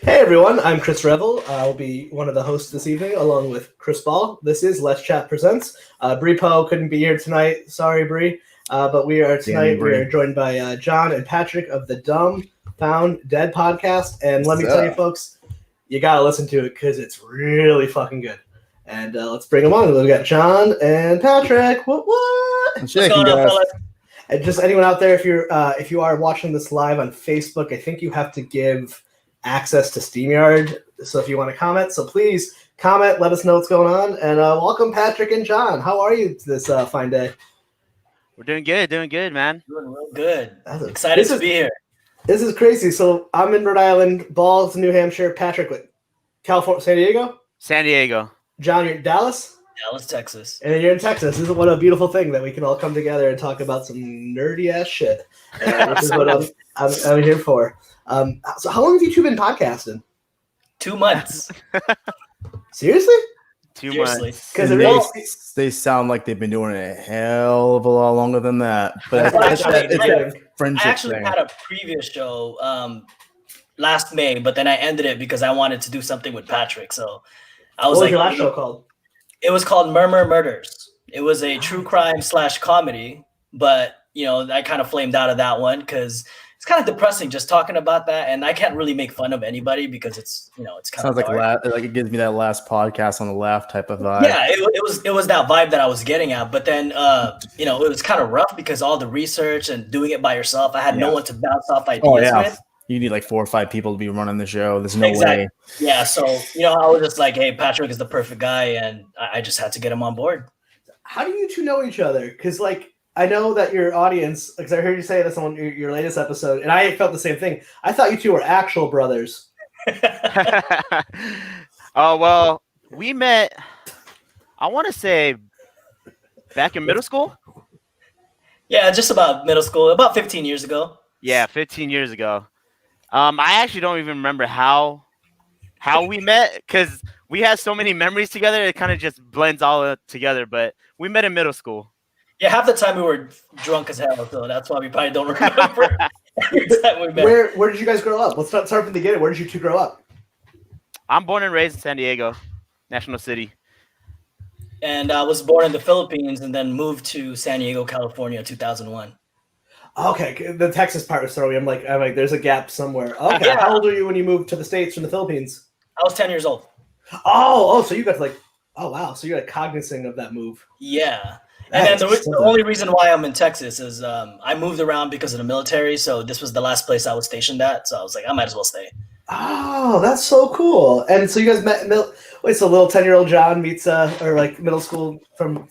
Hey everyone, I'm Chris Revel. I'll be one of the hosts this evening along with Chris Ball. This is Let's Chat Presents. Bri Poe couldn't be here tonight. Sorry, Bri. But we are joined by John and Patrick of the Dumbfounded podcast. And let me tell you folks, you gotta listen to it because it's really fucking good. And let's bring them on. We've got John and Patrick. What? What's going on, fellas? And just anyone out there, if you are watching this live on Facebook, I think you have to give access to StreamYard. So if you want to comment, so please comment, let us know what's going on. And welcome Patrick and John. How are you this fine day? We're doing good, man. Doing real good. Excited to be here. This is crazy. So I'm in Rhode Island, Ball's New Hampshire, Patrick, what, California, San Diego? San Diego. John, you're in Dallas? Dallas, Texas. And you're in Texas. This is what a beautiful thing that we can all come together and talk about some nerdy ass shit. Which is what I'm here for. So how long have you two been podcasting? 2 months. Seriously? 2 months. Because they sound like they've been doing it a hell of a lot longer than that. But it's a friendship I actually thing. had a previous show last May, but then I ended it because I wanted to do something with Patrick. So I was What was like, your last show called? It was called Murmur Murders. It was a true crime / comedy, but I kind of flamed out of that one because it's kind of depressing just talking about that, and I can't really make fun of anybody because it's it's kind Sounds of like it gives me that last podcast on the left type of vibe. Yeah, it was that vibe that I was getting at, but then it was kind of rough because all the research and doing it by yourself, I had no one to bounce off ideas with. You need like 4 or 5 people to be running the show. There's no way. Yeah, so I was just like, hey, Patrick is the perfect guy, and I just had to get him on board. How do you two know each other? Because I know that your audience, because I heard you say this on your latest episode, and I felt the same thing. I thought you two were actual brothers. Oh, well, we met, I want to say, back in middle school? Yeah, just about middle school, about 15 years ago. Yeah, 15 years ago. I actually don't even remember how we met because we had so many memories together. It kind of just blends all together, but we met in middle school. Yeah, half the time we were drunk as hell, so that's why we probably don't remember every time we met. Where did you guys grow up? Let's start from the beginning. Where did you two grow up? I'm born and raised in San Diego, National City. And I was born in the Philippines and then moved to San Diego, California in 2001. Okay, the Texas part was throwing me. I'm like, there's a gap somewhere. Okay, yeah. How old were you when you moved to the States from the Philippines? I was 10 years old. Oh, so you got oh wow, so you're cognizant of that move. Yeah. And then the only reason why I'm in Texas is I moved around because of the military. So this was the last place I was stationed at. So I was like, I might as well stay. Oh, that's so cool. And so you guys met, so little 10-year-old John meets, middle school from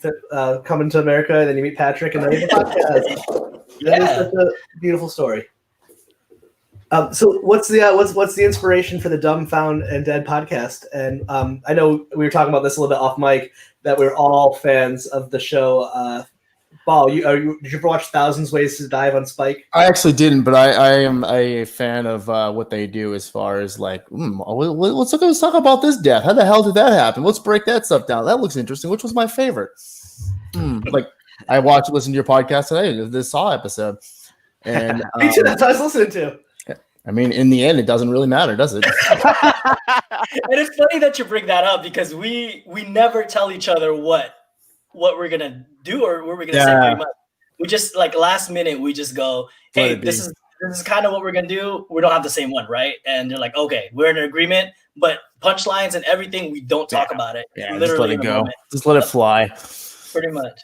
coming to America, and then you meet Patrick, and then you have a podcast. That is such a beautiful story. So what's the inspiration for the Dumbfounded podcast? And I know we were talking about this a little bit off mic, that we're all fans of the show. Ball, did you ever watch Thousands Ways to Dive on Spike? I actually didn't, but I am a fan of what they do as far as let's talk about this death. How the hell did that happen? Let's break that stuff down. That looks interesting. Which was my favorite? I listened to your podcast today, this Saw episode. And me too, that's what I was listening to. I mean, in the end, it doesn't really matter, does it? And it's funny that you bring that up because we never tell each other what we're gonna do or what we're gonna say pretty much. We just last minute we just go, hey, this is kind of what we're gonna do. We don't have the same one, right? And they're like, okay, we're in an agreement, but punchlines and everything, we don't talk about it. Yeah, literally just let it go. Just let it fly. Pretty much.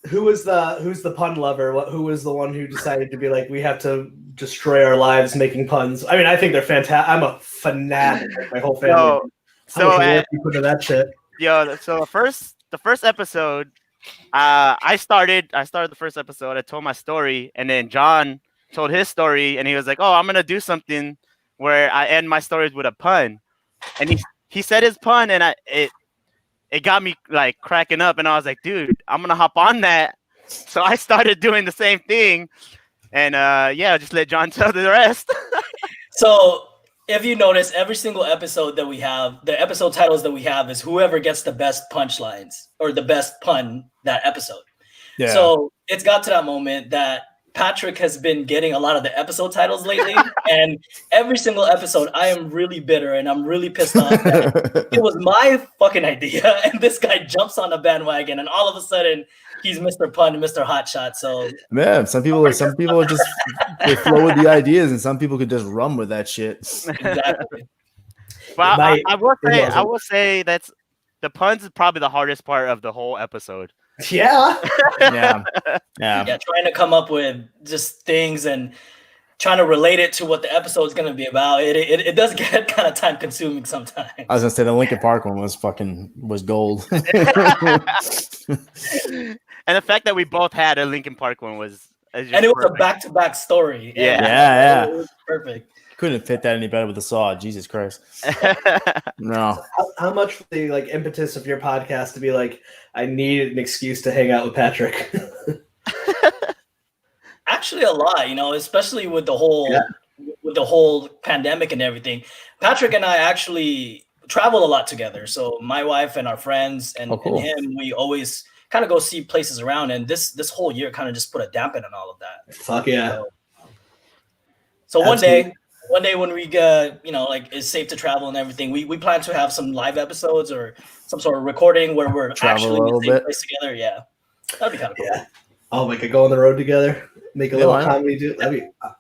Who's the pun lover? Who was the one who decided to be like, we have to destroy our lives making puns? I mean, I think they're fantastic. I'm a fanatic. My whole family. You put to that shit. So the first episode, I started the first episode. I told my story, and then John told his story, and he was like, "Oh, I'm gonna do something where I end my stories with a pun," and he said his pun, and it got me cracking up, and I was like, dude, I'm gonna hop on that. So I started doing the same thing, and just let John tell the rest. So if you notice, every single episode that we have, the episode titles that we have is whoever gets the best punchlines or the best pun that episode. Yeah. So it's got to that moment that Patrick has been getting a lot of the episode titles lately, and every single episode, I am really bitter and I'm really pissed off. That it was my fucking idea, and this guy jumps on the bandwagon, and all of a sudden, he's Mr. Pun, Mr. Hotshot. So man, some people are just they flow with the ideas, and some people could just run with that shit. Exactly. But I will say that's the puns is probably the hardest part of the whole episode. Yeah. Yeah. Trying to come up with just things and trying to relate it to what the episode is going to be about. It does get kind of time consuming sometimes. I was gonna say the Linkin Park one was gold. And the fact that we both had a Linkin Park one was and it was a back-to-back story. Yeah. It was perfect. Couldn't fit that any better with the saw. Jesus Christ. No. How much was the like impetus of your podcast to be like, I need an excuse to hang out with Patrick? Actually, a lot, especially with the whole pandemic and everything. Patrick and I actually travel a lot together. So my wife and our friends and him, we always kind of go see places around. And this whole year kind of just put a dampen on all of that. Fuck yeah. So one day when we it's safe to travel and everything, we plan to have some live episodes or some sort of recording where we're actually in the same place together. Yeah, that'd be kind of cool. Yeah. Oh, we could go on the road together, make a little comedy.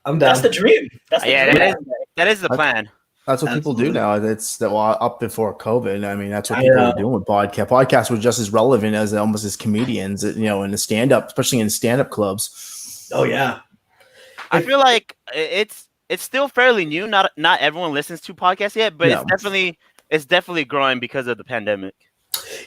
I'm down. That's the dream. That is the plan. That's what people do now. Up before COVID. I mean, that's what people were doing with podcasts. Podcasts were just as relevant as almost as comedians, in the stand-up, especially in stand-up clubs. Oh yeah. I feel like it's still fairly new. Not everyone listens to podcasts yet, but it's definitely growing because of the pandemic.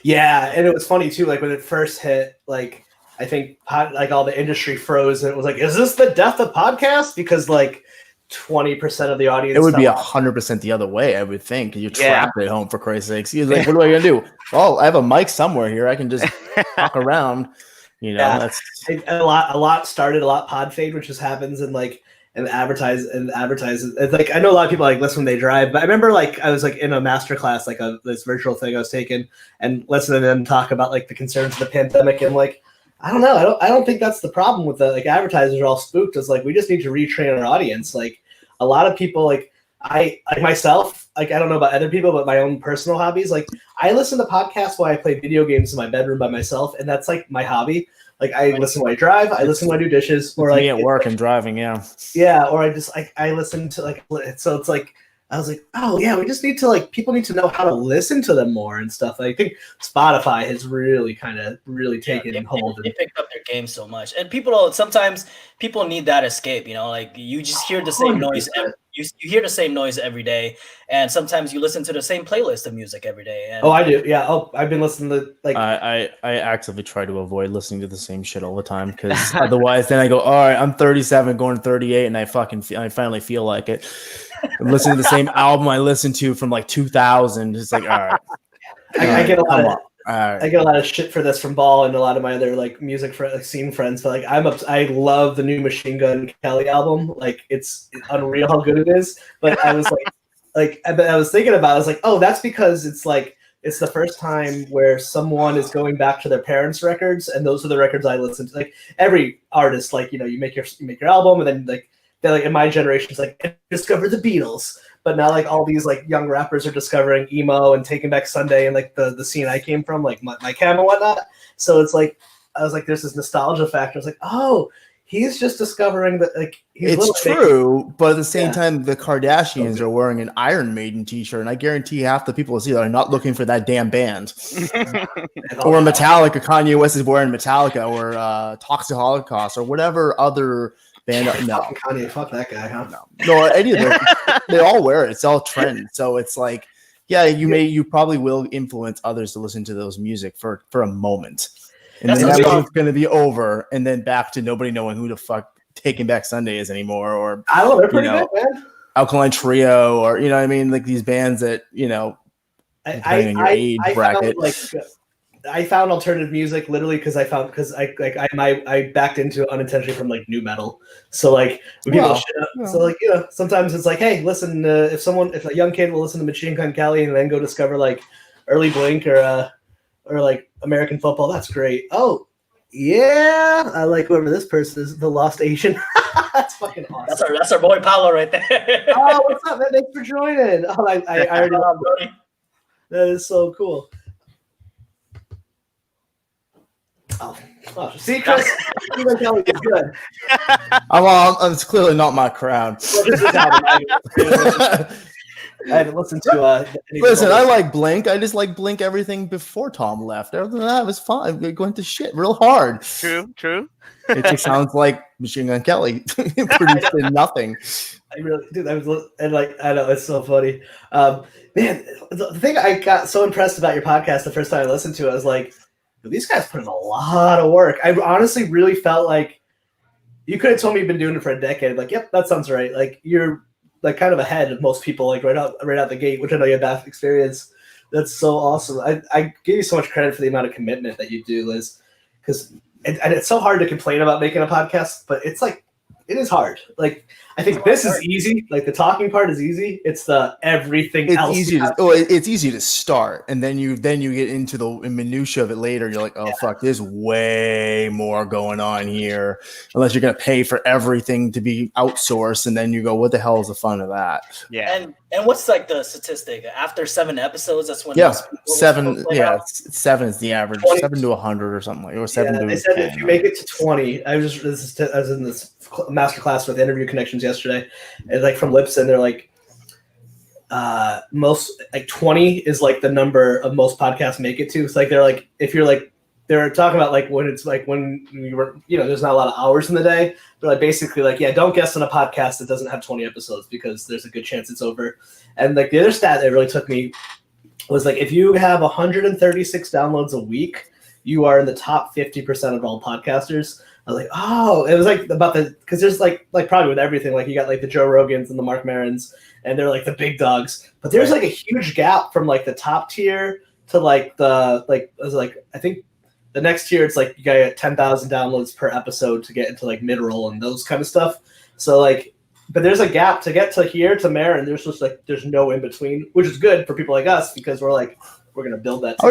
Yeah, and it was funny too. Like when it first hit, like I think all the industry froze, and it was like, "Is this the death of podcasts?" Because like 20% of the audience. It would be 100% the other way, I would think. You're trapped at home, for Christ's sakes. You're like, what am I gonna do? Well, I have a mic somewhere here. I can just talk around. That's a lot started a lot pod fade, which just happens and advertise. It's like I know a lot of people like listen when they drive, but I remember like I was like in a master class, like this virtual thing I was taking, and listening to them talk about like the concerns of the pandemic, and like I don't know, I don't think that's the problem with the like advertisers are all spooked. It's like we just need to retrain our audience. Like a lot of people, like I like myself, like I don't know about other people, but my own personal hobbies, like I listen to podcasts while I play video games in my bedroom by myself, and that's like my hobby. Like I listen when I drive, I listen when I do dishes, or like me at work and driving, yeah, or I just I listen to like, so it's like I was like, oh yeah, we just need to like people need to know how to listen to them more and stuff. I think Spotify has really taken hold. They picked up their game so much, and sometimes people need that escape. Like you just hear the same noise. You hear the same noise every day, and sometimes you listen to the same playlist of music every day. And I do. Yeah. Oh, I've been listening to like. I actively try to avoid listening to the same shit all the time because otherwise, then I go, all right, I'm 37, going to 38, and I finally feel like it. I'm listening to the same album I listened to from like 2000. It's like, all right. I get a lot of. I get a lot of shit for this from Ball and a lot of my other like music scene friends, but like I love the new Machine Gun Kelly album. Like it's unreal how good it is. But I was I was thinking about it, I was like, oh, that's because it's like it's the first time where someone is going back to their parents' records, and those are the records I listen to. Like every artist, like you make your album, and then like in my generation, it's like discover the Beatles. But now, like all these like young rappers are discovering emo and Taking Back Sunday and like the scene I came from, like my Cam and whatnot. So it's like I was like, there's this nostalgia factor. I was like, oh, he's just discovering that like it's true, but at the same time, the Kardashians are wearing an Iron Maiden T-shirt, and I guarantee half the people see that are not looking for that damn band. Or Metallica, Kanye West is wearing Metallica, or Toxic Holocaust, or whatever other. No, Kanye, fuck that guy, huh? No, any of them. They all wear it. It's all trend. So it's like, yeah, you probably will influence others to listen to those music for a moment, and then that moment's going to be over, and then back to nobody knowing who the fuck Taking Back Sunday is anymore, or I don't know, they're pretty good, man. Alkaline Trio, or what I mean, like these bands that depending on your age bracket. I found alternative music literally because I backed into it unintentionally from like new metal. So like when people so like sometimes it's like, hey, listen, if a young kid will listen to Machine Gun Kelly and then go discover like early Blink or like American football, that's great. Oh, Yeah, I like whoever this person is, the Lost Asian. That's fucking awesome. That's our boy Paolo right there. Oh, what's up, man? Thanks for joining. Oh, I already love it. That is so cool. Oh, see, Chris, Stephen Kelly is good. It's clearly not my crowd. I haven't listened to. Listen, I like Blink. I just like Blink everything before Tom left. Other than that, it was fine. We're going to shit real hard. True. It just sounds like Machine Gun Kelly produced nothing. I really, dude. I know it's so funny. Man, the thing I got so impressed about your podcast the first time I listened to it, I was like, these guys put in a lot of work. I honestly really felt like you could have told me you've been doing it for a decade. Like, yep, that sounds right. Like you're like kind of ahead of most people, like right out the gate, which I know you have vast experience. That's so awesome. I give you so much credit for the amount of commitment that you do, Liz, because and it's so hard to complain about making a podcast, but it's like it is hard. Like I think this is easy. Like the talking part is easy. It's the everything else. It's easy to start, and then you get into the minutia of it later. You're like, oh fuck, there's way more going on here. Unless you're gonna pay for everything to be outsourced, and then you go, what the hell is the fun of that? Yeah. And what's like the statistic after 7 episodes? That's when 7. Yeah, 7 is the average. 20. 7 to 100 or something like, or 7 to. They said 10. If you make it to 20, I was in this master class with Interview Connections yesterday, and like from Lipson, they're like, most like 20 is like the number of most podcasts make it to. It's like they're like if you're like they're talking about like when it's like when you were there's not a lot of hours in the day. They're like basically like don't guest on a podcast that doesn't have 20 episodes because there's a good chance it's over. And like the other stat that really took me was like if you have 136 downloads a week, you are in the top 50% of all podcasters. I was like, oh, it was like about because there's like probably with everything, like you got like the Joe Rogans and the Mark Marons, and they're like the big dogs. But there's like a huge gap from like the top tier to like the it was like I think the next tier it's like you got 10,000 downloads per episode to get into like mid-roll and those kind of stuff. So like, but there's a gap to get to here to Marin. There's just like there's no in between, which is good for people like us because we're like. We're gonna build that. I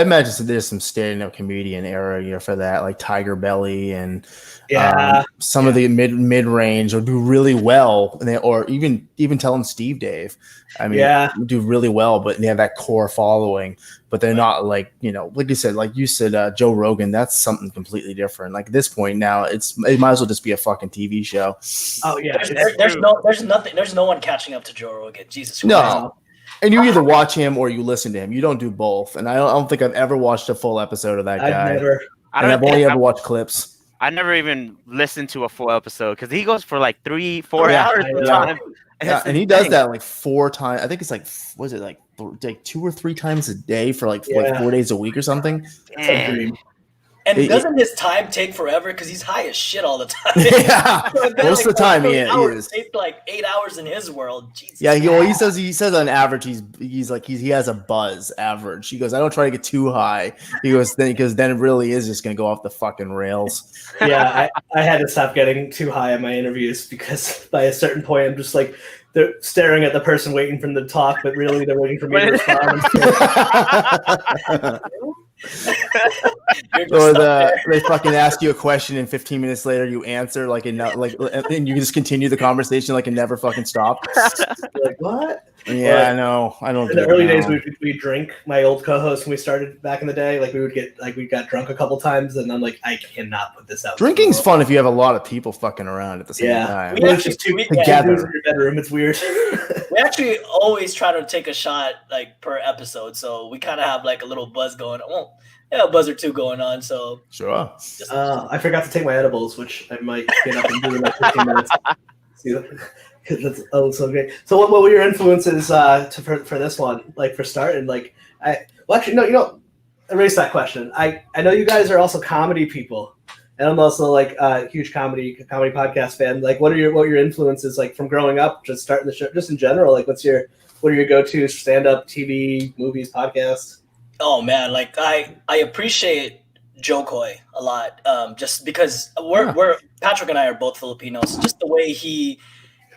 imagine there's some stand-up comedian era, for that, like Tiger Belly and some of the mid-range will do really well, or even telling Steve Dave. I mean, do really well, but they have that core following. But they're not like like you said, Joe Rogan. That's something completely different. Like at this point now, it might as well just be a fucking TV show. Oh yeah, there's no one catching up to Joe Rogan. Jesus Christ. No. And you either watch him or you listen to him. You don't do both. And I don't think I've ever watched a full episode of that guy. I've only ever watched clips. I never even listened to a full episode because he goes for like 3-4 hours at a time. Yeah, and he does that like 4 times. I think it's like, was it like 2 or 3 titimes a day for like 4 days a week or something? And doesn't his time take forever? Because he's high as shit all the time. Yeah, most of the time he is. Take like 8 hours in his world. Jesus. Yeah, he says on average he has a buzz average. He goes, I don't try to get too high. He goes because then it really is just gonna go off the fucking rails. Yeah, I had to stop getting too high in my interviews because by a certain point I'm just like they're staring at the person waiting for them to talk, but really they're waiting for me to respond. Or they fucking ask you a question and 15 minutes later you answer and you just continue the conversation like it never fucking stopped. Like what? Yeah, I know. I don't. In the early days, we drink. My old co-host when we started back in the day, like we got drunk a couple times, and I'm like, I cannot put this out. Drinking's fun if you have a lot of people fucking around at the same time. It's just together in your bedroom. It's weird. We actually always try to take a shot like per episode, so we kind of have like a little buzz going on. Well, a buzz or two going on. So sure. I forgot to take my edibles, which I might get up and do in like 15 minutes. See, that's so great. So what were your influences for this one? Like for starting, like erase that question. I know you guys are also comedy people, and I'm also like a huge comedy podcast fan. Like, what are your influences like from growing up, just starting the show, just in general? Like, what are your go-to stand-up, TV, movies, podcasts? Oh man, like I appreciate Joe Coy a lot, just because we're Patrick and I are both Filipinos. Just the way he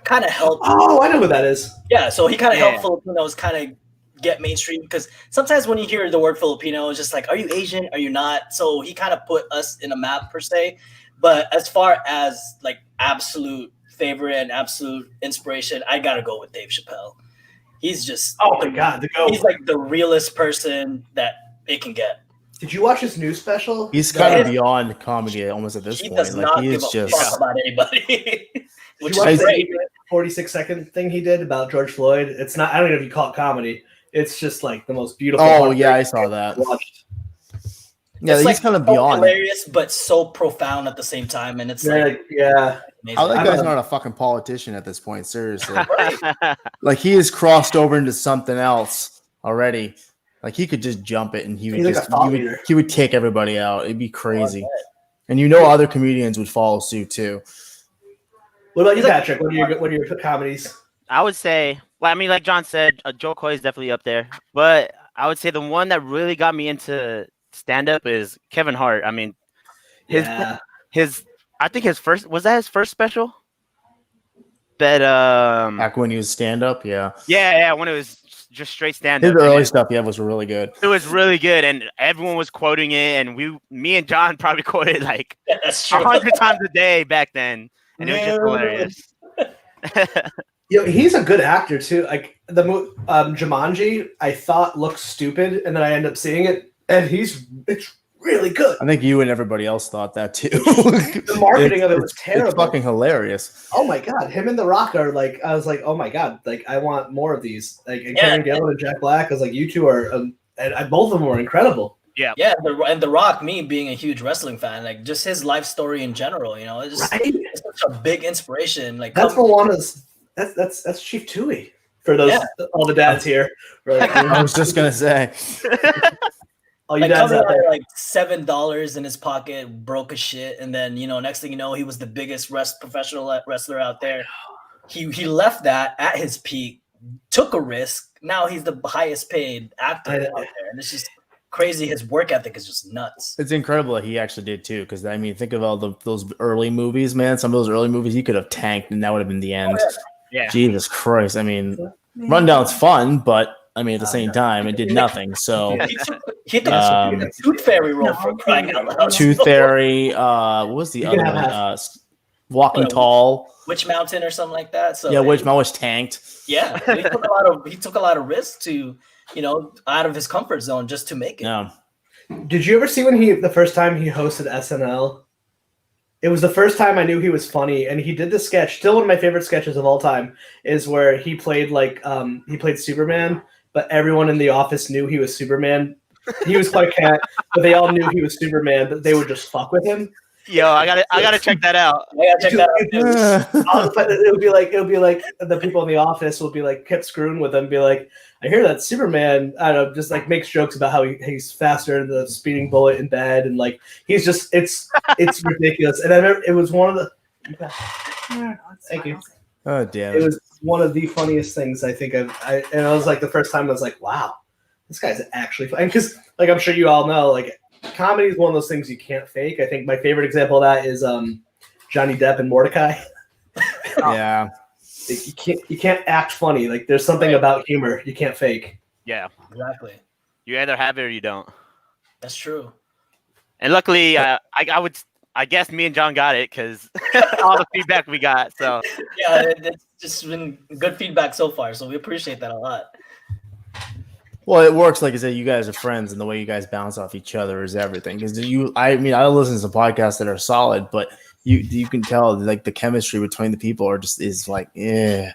kind of helped. Oh, I know who that is. Yeah, so he kind of helped Filipinos kind of get mainstream, because sometimes when you hear the word Filipino, it's just like, are you Asian? Are you not? So he kind of put us in a map per se. But as far as like absolute favorite and absolute inspiration, I gotta go with Dave Chappelle. He's just he's like the realest person that it can get. Did you watch his new special? He's kind of beyond comedy almost at this He point. does not give a fuck about anybody. Which is great. 46-second thing he did about George Floyd. It's not. I don't even know if you call it comedy. It's just like the most beautiful. Oh yeah, I saw that. Watched. Yeah, it's he's like kind of so beyond hilarious, but so profound at the same time, and it's like yeah. Amazing. How that guy's not a fucking politician at this point. Seriously, like he has crossed over into something else already. Like he could just jump it, and he would take everybody out. It'd be crazy. And other comedians would follow suit too. What about you, Patrick? What are your comedies? I would say, well, I mean, like John said, Joe Coy is definitely up there. But I would say the one that really got me into stand-up is Kevin Hart. I mean, I think his first his first special? That back when he was stand-up, yeah, when it was just straight stand-up. His early stuff, was really good. It was really good, and everyone was quoting it, and me and John probably quoted like 100 times a day back then, and it was just hilarious. He's a good actor too. Like the Jumanji, I thought looked stupid, and then I ended up seeing it, and it's really good. I think you and everybody else thought that too. The marketing of it was terrible. It's fucking hilarious. Oh my god, him and The Rock are like, I was like, oh my god, like I want more of these. Like Karen Gillan and Jack Black. I was like, you two are, and both of them were incredible. Yeah. And The Rock, me being a huge wrestling fan, like just his life story in general, it's just it's such a big inspiration. Like that's Moana's. That's Chief Tui for those all the dads here. Like, I was just gonna say. All you dads out there. Like $7 in his pocket, broke as shit, and then next thing you know, he was the biggest professional wrestler out there. He left that at his peak, took a risk. Now he's the highest paid actor out there, and it's just crazy. His work ethic is just nuts. It's incredible that he actually did too, because I mean, think of all those early movies, man. Some of those early movies he could have tanked, and that would have been the end. Yeah. Jesus Christ. I mean, Rundown's fun, but I mean, at the same time, it did nothing. So he took a Tooth Fairy role for crying out loud. Tooth Fairy. What was the other one? Walking Tall. Witch Mountain or something like that. So Witch Mountain was tanked. Yeah, he took a lot of risks to, out of his comfort zone just to make it. Yeah. Did you ever see when the first time he hosted SNL? It was the first time I knew he was funny, and he did this sketch. Still one of my favorite sketches of all time is where he played Superman, but everyone in the office knew he was Superman. He was Clark Kent, but they all knew he was Superman, but they would just fuck with him. Yo, I gotta check that out. It would be like the people in the office will be like kept screwing with him, be like, I hear that Superman, I don't know, just like makes jokes about how he's faster than the speeding bullet in bed, and like he's just it's ridiculous. And I remember it was one of the thank you. Oh damn! It was one of the funniest things I think and I was like the first time I was like, wow, this guy's actually funny, because like I'm sure you all know, like comedy is one of those things you can't fake. I think my favorite example of that is Johnny Depp and Mordecai. Yeah. You can't act funny. Like there's something about humor you can't fake. Yeah, exactly. You either have it or you don't. That's true. And luckily, I guess me and John got it because all the feedback we got. So yeah, it's just been good feedback so far. So we appreciate that a lot. Well, it works, like I said, you guys are friends, and the way you guys bounce off each other is everything. Because I listen to some podcasts that are solid, but you can tell like the chemistry between the people is like, this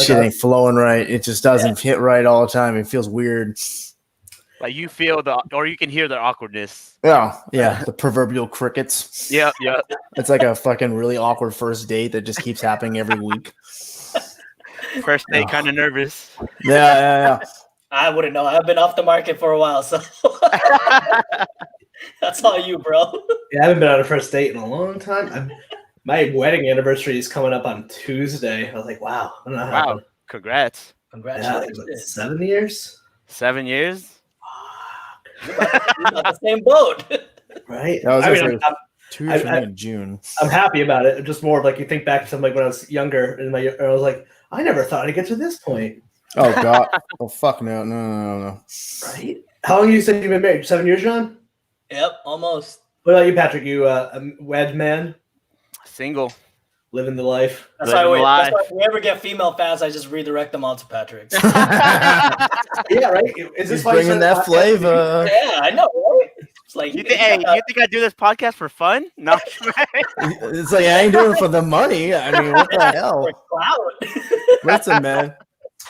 shit ain't flowing right. It just doesn't hit right all the time. It feels weird. Like you feel or you can hear the awkwardness. Yeah, the proverbial crickets. Yeah. It's like a fucking really awkward first date that just keeps happening every week. First date, kind of nervous. Yeah. I wouldn't know. I've been off the market for a while, so that's all you, bro. Yeah, I haven't been on a first date in a long time. My wedding anniversary is coming up on Tuesday. I was like, wow. I don't know how wow. Congrats. Congratulations. Yeah, 7 years? 7 years? You're about the same boat. Right? I'm 2 years in June. I'm happy about it. Just more of like you think back to something like when I was younger, and I was like, I never thought I'd get to this point. Oh God. Oh fuck no. Right? How long you said you've been married? 7 years, John? Yep, almost. What about you, Patrick? You a wed man, Single. living the life. That's Living why, life. if we ever get female fans, I just redirect them all to Patrick. Yeah, right. Is this He's why you bringing started that the podcast? flavor. Yeah, I know, right? It's like, You think I do this podcast for fun? No. It's like I ain't doing it for the money. I mean, what the hell? Listen, man.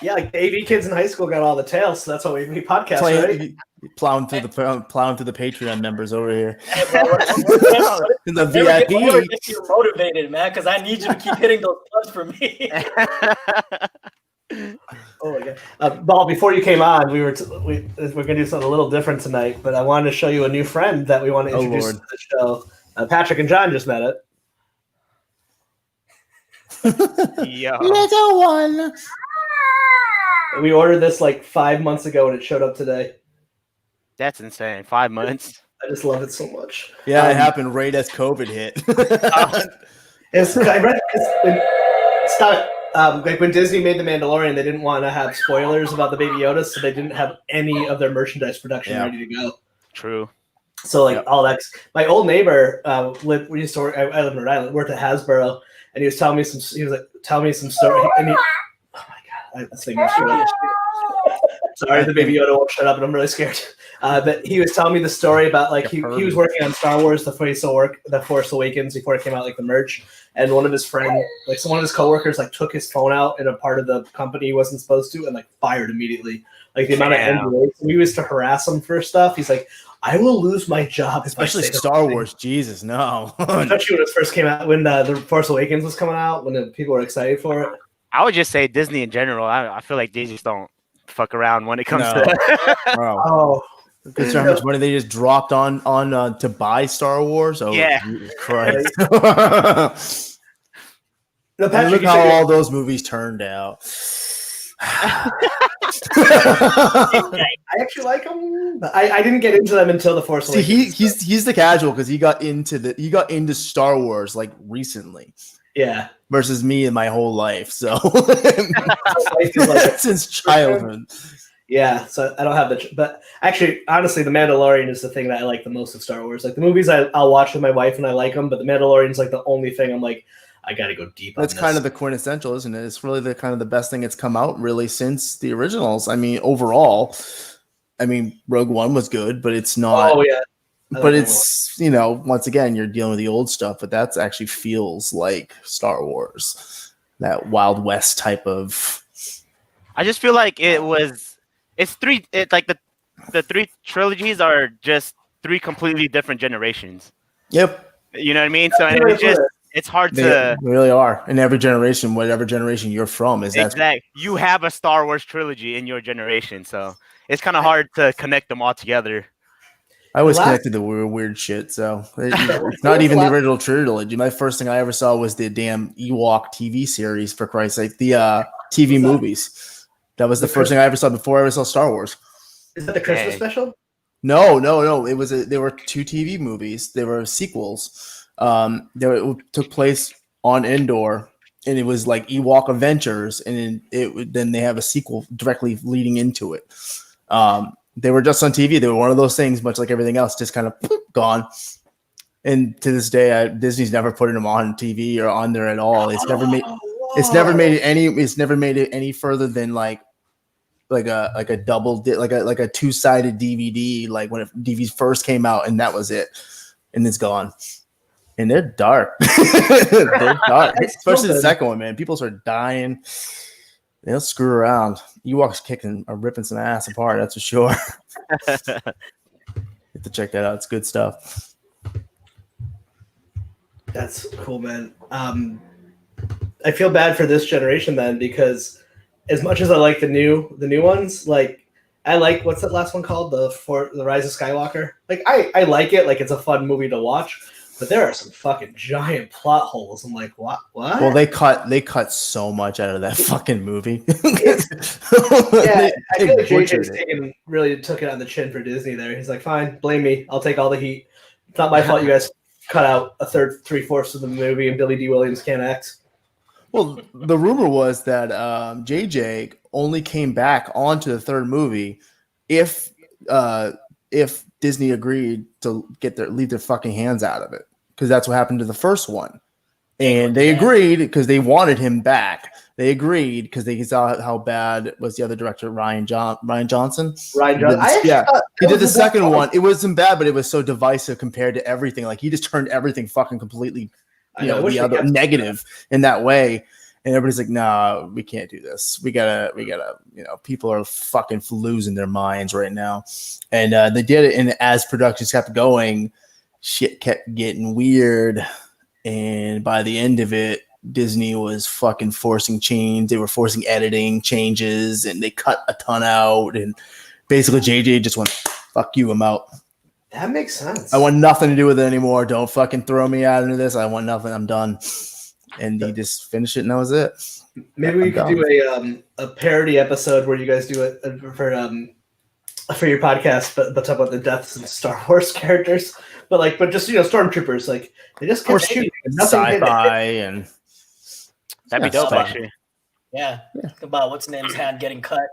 Yeah, like the AV kids in high school got all the tails, so that's why we podcast, right? Plowing through the Patreon members over here. Hey, bro, The whatever VIP. gets you motivated, man, because I need you to keep hitting those plugs for me. Oh my god, Ball! Before you came on, we're gonna do something a little different tonight, but I wanted to show you a new friend that we want to introduce to the show. Patrick and John just met it. Yo. Little one. We ordered this like 5 months ago, and it showed up today. That's insane. 5 months. I just love it so much. Yeah, it happened right as COVID hit. I read it's not like when Disney made The Mandalorian, they didn't want to have spoilers about the Baby Yoda, so they didn't have any of their merchandise production ready to go. True. So like all that. My old neighbor we used to work. I live in Rhode Island. Worked at Hasbro, and he was telling me some. He was like telling me some story. And oh my god, this thing was really. Sorry, the Baby Yoda won't shut up, and I'm really scared. But he was telling me the story about like he was working on Star Wars: The Force Awakens before it came out, like the merch. And one of his friends, like one of his coworkers, like took his phone out in a part of the company he wasn't supposed to, and like fired immediately. Like the amount of NDAs we used to harass him for stuff. He's like, I will lose my job, especially Star Wars. Jesus, no. Especially when it first came out, when the Force Awakens was coming out, when people were excited for it. I would just say Disney in general. I feel like they just don't fuck around when it comes to. Oh. Because how much money they just dropped on to buy Star Wars? Oh, yeah, Christ! No, Patrick, look how all those movies turned out. I actually like them. But I didn't get into them until the Force Awakens. He's the casual because he got into Star Wars like recently. Yeah. Versus me in my whole life, so since childhood. Yeah, so I don't have but actually, honestly, The Mandalorian is the thing that I like the most of Star Wars. Like the movies, I'll watch with my wife and I like them, but The Mandalorian is like the only thing I'm like, I got to go deep. That's kind of the quintessential, isn't it? It's really the kind of the best thing that's come out really since the originals. I mean, overall, Rogue One was good, but it's not. Oh yeah, but it's once again you're dealing with the old stuff, but that's actually feels like Star Wars, that Wild West type of. I just feel like it's three. Like the three trilogies are just three completely different generations. Yep. You know what I mean? So it's hard to. They really are in every generation, whatever generation you're from. Is that exactly? You have a Star Wars trilogy in your generation, so it's kind of hard to connect them all together. I was connected to weird shit, so it's not even the original trilogy. My first thing I ever saw was the damn Ewok TV series, for Christ's sake, the TV movies. That was the first thing I ever saw before I ever saw Star Wars. Is that the Christmas special? No. It was there were two TV movies. They were sequels. It took place on Endor, and it was like Ewok Adventures, and then they have a sequel directly leading into it. They were just on TV. They were one of those things, much like everything else, just kind of gone. And to this day, Disney's never put them on TV or on there at all. It's never made. It's never made it any further than like a double like a two-sided DVD, like when DVDs first came out, and that was it, and it's gone. And they're dark. They're dark, especially the second one, man. People start dying. They don't screw around. Ewoks kicking or ripping some ass apart, that's for sure. You have to check that out. It's good stuff. That's cool, man. I feel bad for this generation then, because as much as I like the new ones, like I like, what's that last one called? The Rise of Skywalker. Like I like it, like it's a fun movie to watch, but there are some fucking giant plot holes. I'm like, what? Well, they cut so much out of that fucking movie. Yeah, I feel like JJ's really took it on the chin for Disney there. He's like, fine, blame me. I'll take all the heat. It's not my fault you guys cut out a third, 3/4 of the movie and Billy D. Williams can't act. Well, the rumor was that JJ only came back onto the third movie if Disney agreed to leave their fucking hands out of it, because that's what happened to the first one. And they agreed because they wanted him back. They agreed because they saw how bad was the other director, Ryan Johnson. Ryan Johnson. He did the second one. It wasn't bad, but it was so divisive compared to everything. Like he just turned everything fucking completely, the other negative in that way. And everybody's like, "Nah, we can't do this. We gotta. People are fucking losing their minds right now." And they did it, and as productions kept going, shit kept getting weird. And by the end of it, Disney was fucking forcing change. They were forcing editing changes, and they cut a ton out. And basically, JJ just went, "Fuck you, I'm out." That makes sense. I want nothing to do with it anymore. Don't fucking throw me out into this. I want nothing. I'm done. And he just finished it, and that was it. Maybe we could do a parody episode where you guys do it for your podcast, but talk about the deaths of Star Wars characters. But just stormtroopers, like they just kept shooting. Sci-fi and that'd be dope, actually. Yeah. About what's name's hand getting cut.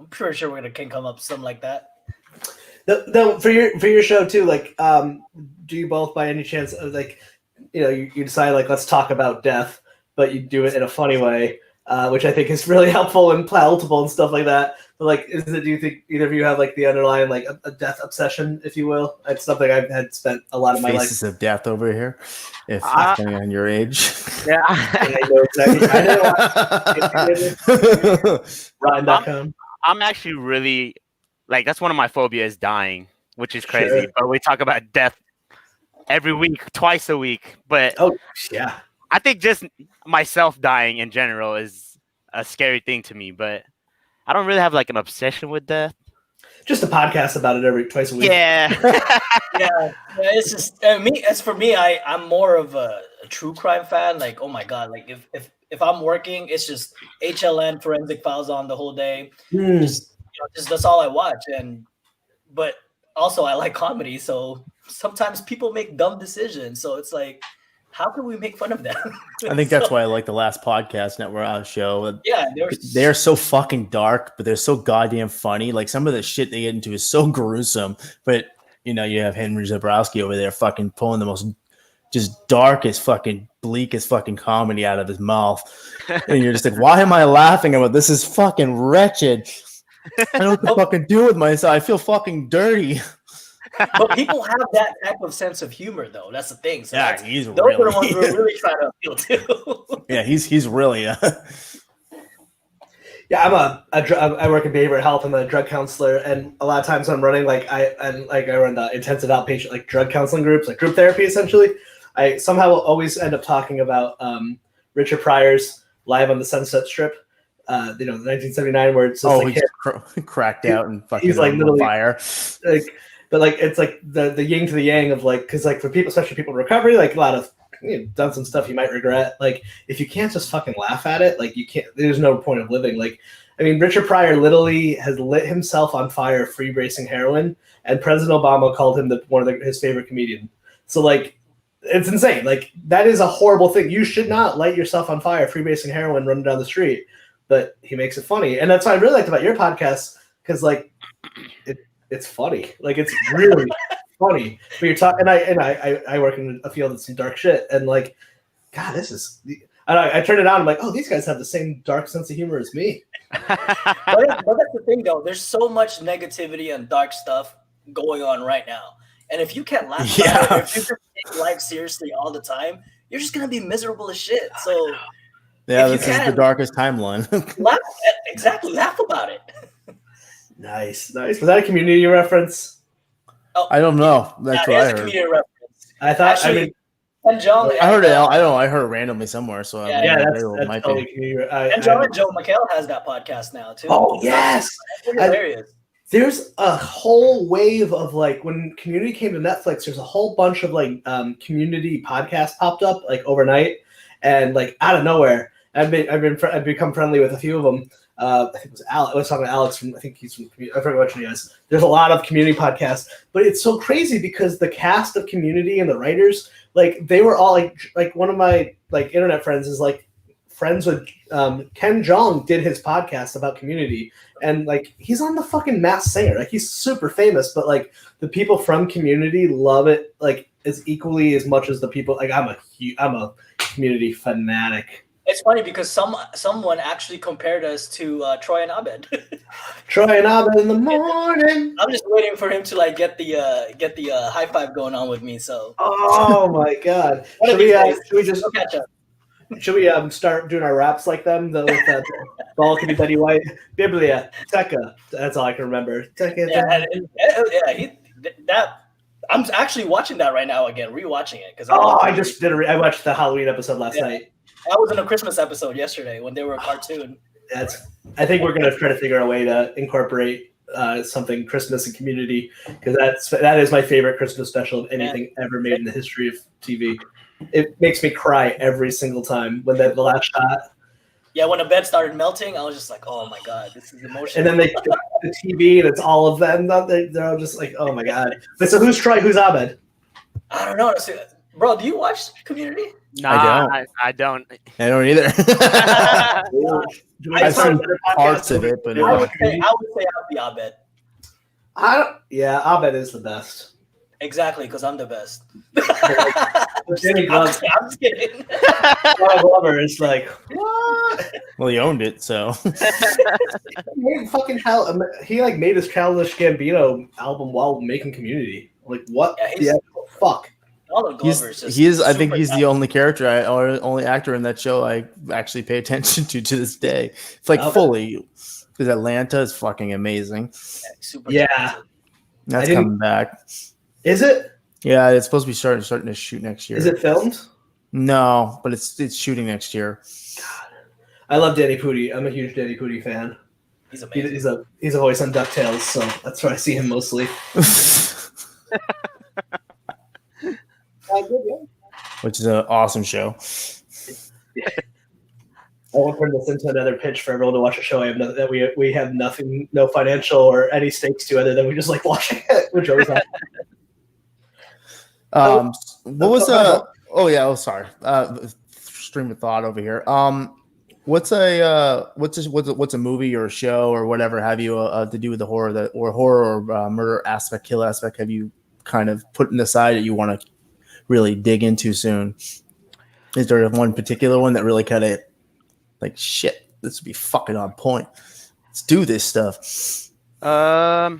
I'm pretty sure we can come up with something like that. No, for your show too. Like, do you both by any chance you decide like let's talk about death, but you do it in a funny way, which I think is really helpful and palatable and stuff like that. But like, do you think either of you have like the underlying like a death obsession, if you will? It's something I've had spent a lot of my life. Faces of death over here, if depending on your age. Yeah, I know exactly. I know. Ryan.com. I'm actually really like that's one of my phobias, dying, which is crazy. Sure. But we talk about death every week, twice a week. But I think just myself dying in general is a scary thing to me. But I don't really have like an obsession with death. Just a podcast about it twice a week. Yeah. Yeah. It's just me. As for me, I'm more of a true crime fan. Like, oh my god, like if I'm working, it's just HLN Forensic Files on the whole day. Just that's all I watch. But also I like comedy, so sometimes people make dumb decisions. So it's like, how can we make fun of them? I think that's why I like the last podcast network show. Yeah, they're so fucking dark, but they're so goddamn funny. Like some of the shit they get into is so gruesome, but you have Henry Zabrowski over there fucking pulling the most just darkest fucking bleakest fucking comedy out of his mouth. And you're just like, why am I laughing about this? Is fucking wretched. I don't know what to fucking do with myself. I feel fucking dirty. But people have that type of sense of humor, though. That's the thing. So yeah, those are the ones we're really trying to appeal to. Yeah, he's really. Yeah, I work in behavioral health. I'm a drug counselor, and a lot of times I'm running I run the intensive outpatient like drug counseling groups, like group therapy essentially. I somehow always end up talking about Richard Pryor's Live on the Sunset Strip. The 1979 where it's just he's cracked out and fucking he's like literally fire. But it's like the yin to the yang of like, because like for people, especially people in recovery, like a lot of done some stuff you might regret. Like if you can't just fucking laugh at it, like you can't. There's no point of living. Like I mean, Richard Pryor literally has lit himself on fire freebasing heroin, and President Obama called him one of his favorite comedian. So like, it's insane. Like that is a horrible thing. You should not light yourself on fire freebasing heroin running down the street. But he makes it funny, and that's what I really liked about your podcast, because like it's funny, like it's really funny. But you're talking, and I work in a field of some dark shit, and like, God, this is. And I turn it on, I'm like, oh, these guys have the same dark sense of humor as me. But that's the thing, though. There's so much negativity and dark stuff going on right now, and if you can't laugh about it, if you just take life seriously all the time, you're just gonna be miserable as shit. So. Yeah, this is the darkest timeline. Laugh about it. Nice. Was that a Community reference? Oh, I don't know. That's what I heard. Community reference. I thought. Actually, and John. I heard it. I don't know. I heard it randomly somewhere. So that's totally Community. And Joe McHale has that podcast now too. Oh yes, hilarious. There's a whole wave of like when Community came to Netflix. There's a whole bunch of like Community podcasts popped up like overnight, and like out of nowhere. I've become friendly with a few of them. I think it was Alex. I was talking to Alex from. I think he's from. I forget which one he is. There's a lot of Community podcasts, but it's so crazy because the cast of Community and the writers, like they were all like one of my like internet friends is like friends with Ken Jeong did his podcast about Community, and like he's on the fucking Masked Singer. Like he's super famous, but like the people from Community love it like as equally as much as the people. Like I'm a Community fanatic. It's funny because someone actually compared us to Troy and Abed. Troy and Abed in the morning. I'm just waiting for him to like get the high five going on with me. So. Oh my god! Should we just catch up? Should we start doing our raps like them? With Ball can be Betty White. Biblia, Tekka. That's all I can remember. Tekka. I'm actually watching that right now again, rewatching it because. I watched the Halloween episode last night. I was in a Christmas episode yesterday when they were a cartoon. I think we're gonna try to figure out a way to incorporate something Christmas and Community because that is my favorite Christmas special of anything ever made in the history of TV. It makes me cry every single time when the last shot. Yeah, when the bed started melting, I was just like, "Oh my god, this is emotional." And then the TV and it's all of them. They're all just like, "Oh my god." But so who's Troy? Who's Abed? I don't know, bro. Do you watch Community? Nah, I don't. I don't either. I've seen parts of it, but I would say I'll be Abed. Abed is the best. Exactly, because I'm the best. Danny Glover, I'm just kidding. Glover is like, what? Well, he owned it, so. Fucking hell! He like made his Childish Gambino album while making Community. Like what? Yeah, fuck. He is. I think he's the only character or only actor in that show I actually pay attention to this day. It's like fully because Atlanta is fucking amazing. Yeah, that's coming back. Is it? Yeah, it's supposed to be starting to shoot next year. Is it filmed? No, but it's shooting next year. God, I love Danny Pudi. I'm a huge Danny Pudi fan. He's amazing. He's a voice on DuckTales, so that's where I see him mostly. Which is an awesome show. Yeah. I won't turn this into another pitch for everyone to watch a show. We have nothing, no financial or any stakes to other than we just like watching it. Which always what was sorry. Stream of thought over here. What's a movie or a show or whatever have you to do with the horror or murder aspect, kill aspect have you kind of putting aside that you want to really dig into soon? Is there one particular one that really kind of like shit? This would be fucking on point. Let's do this stuff. I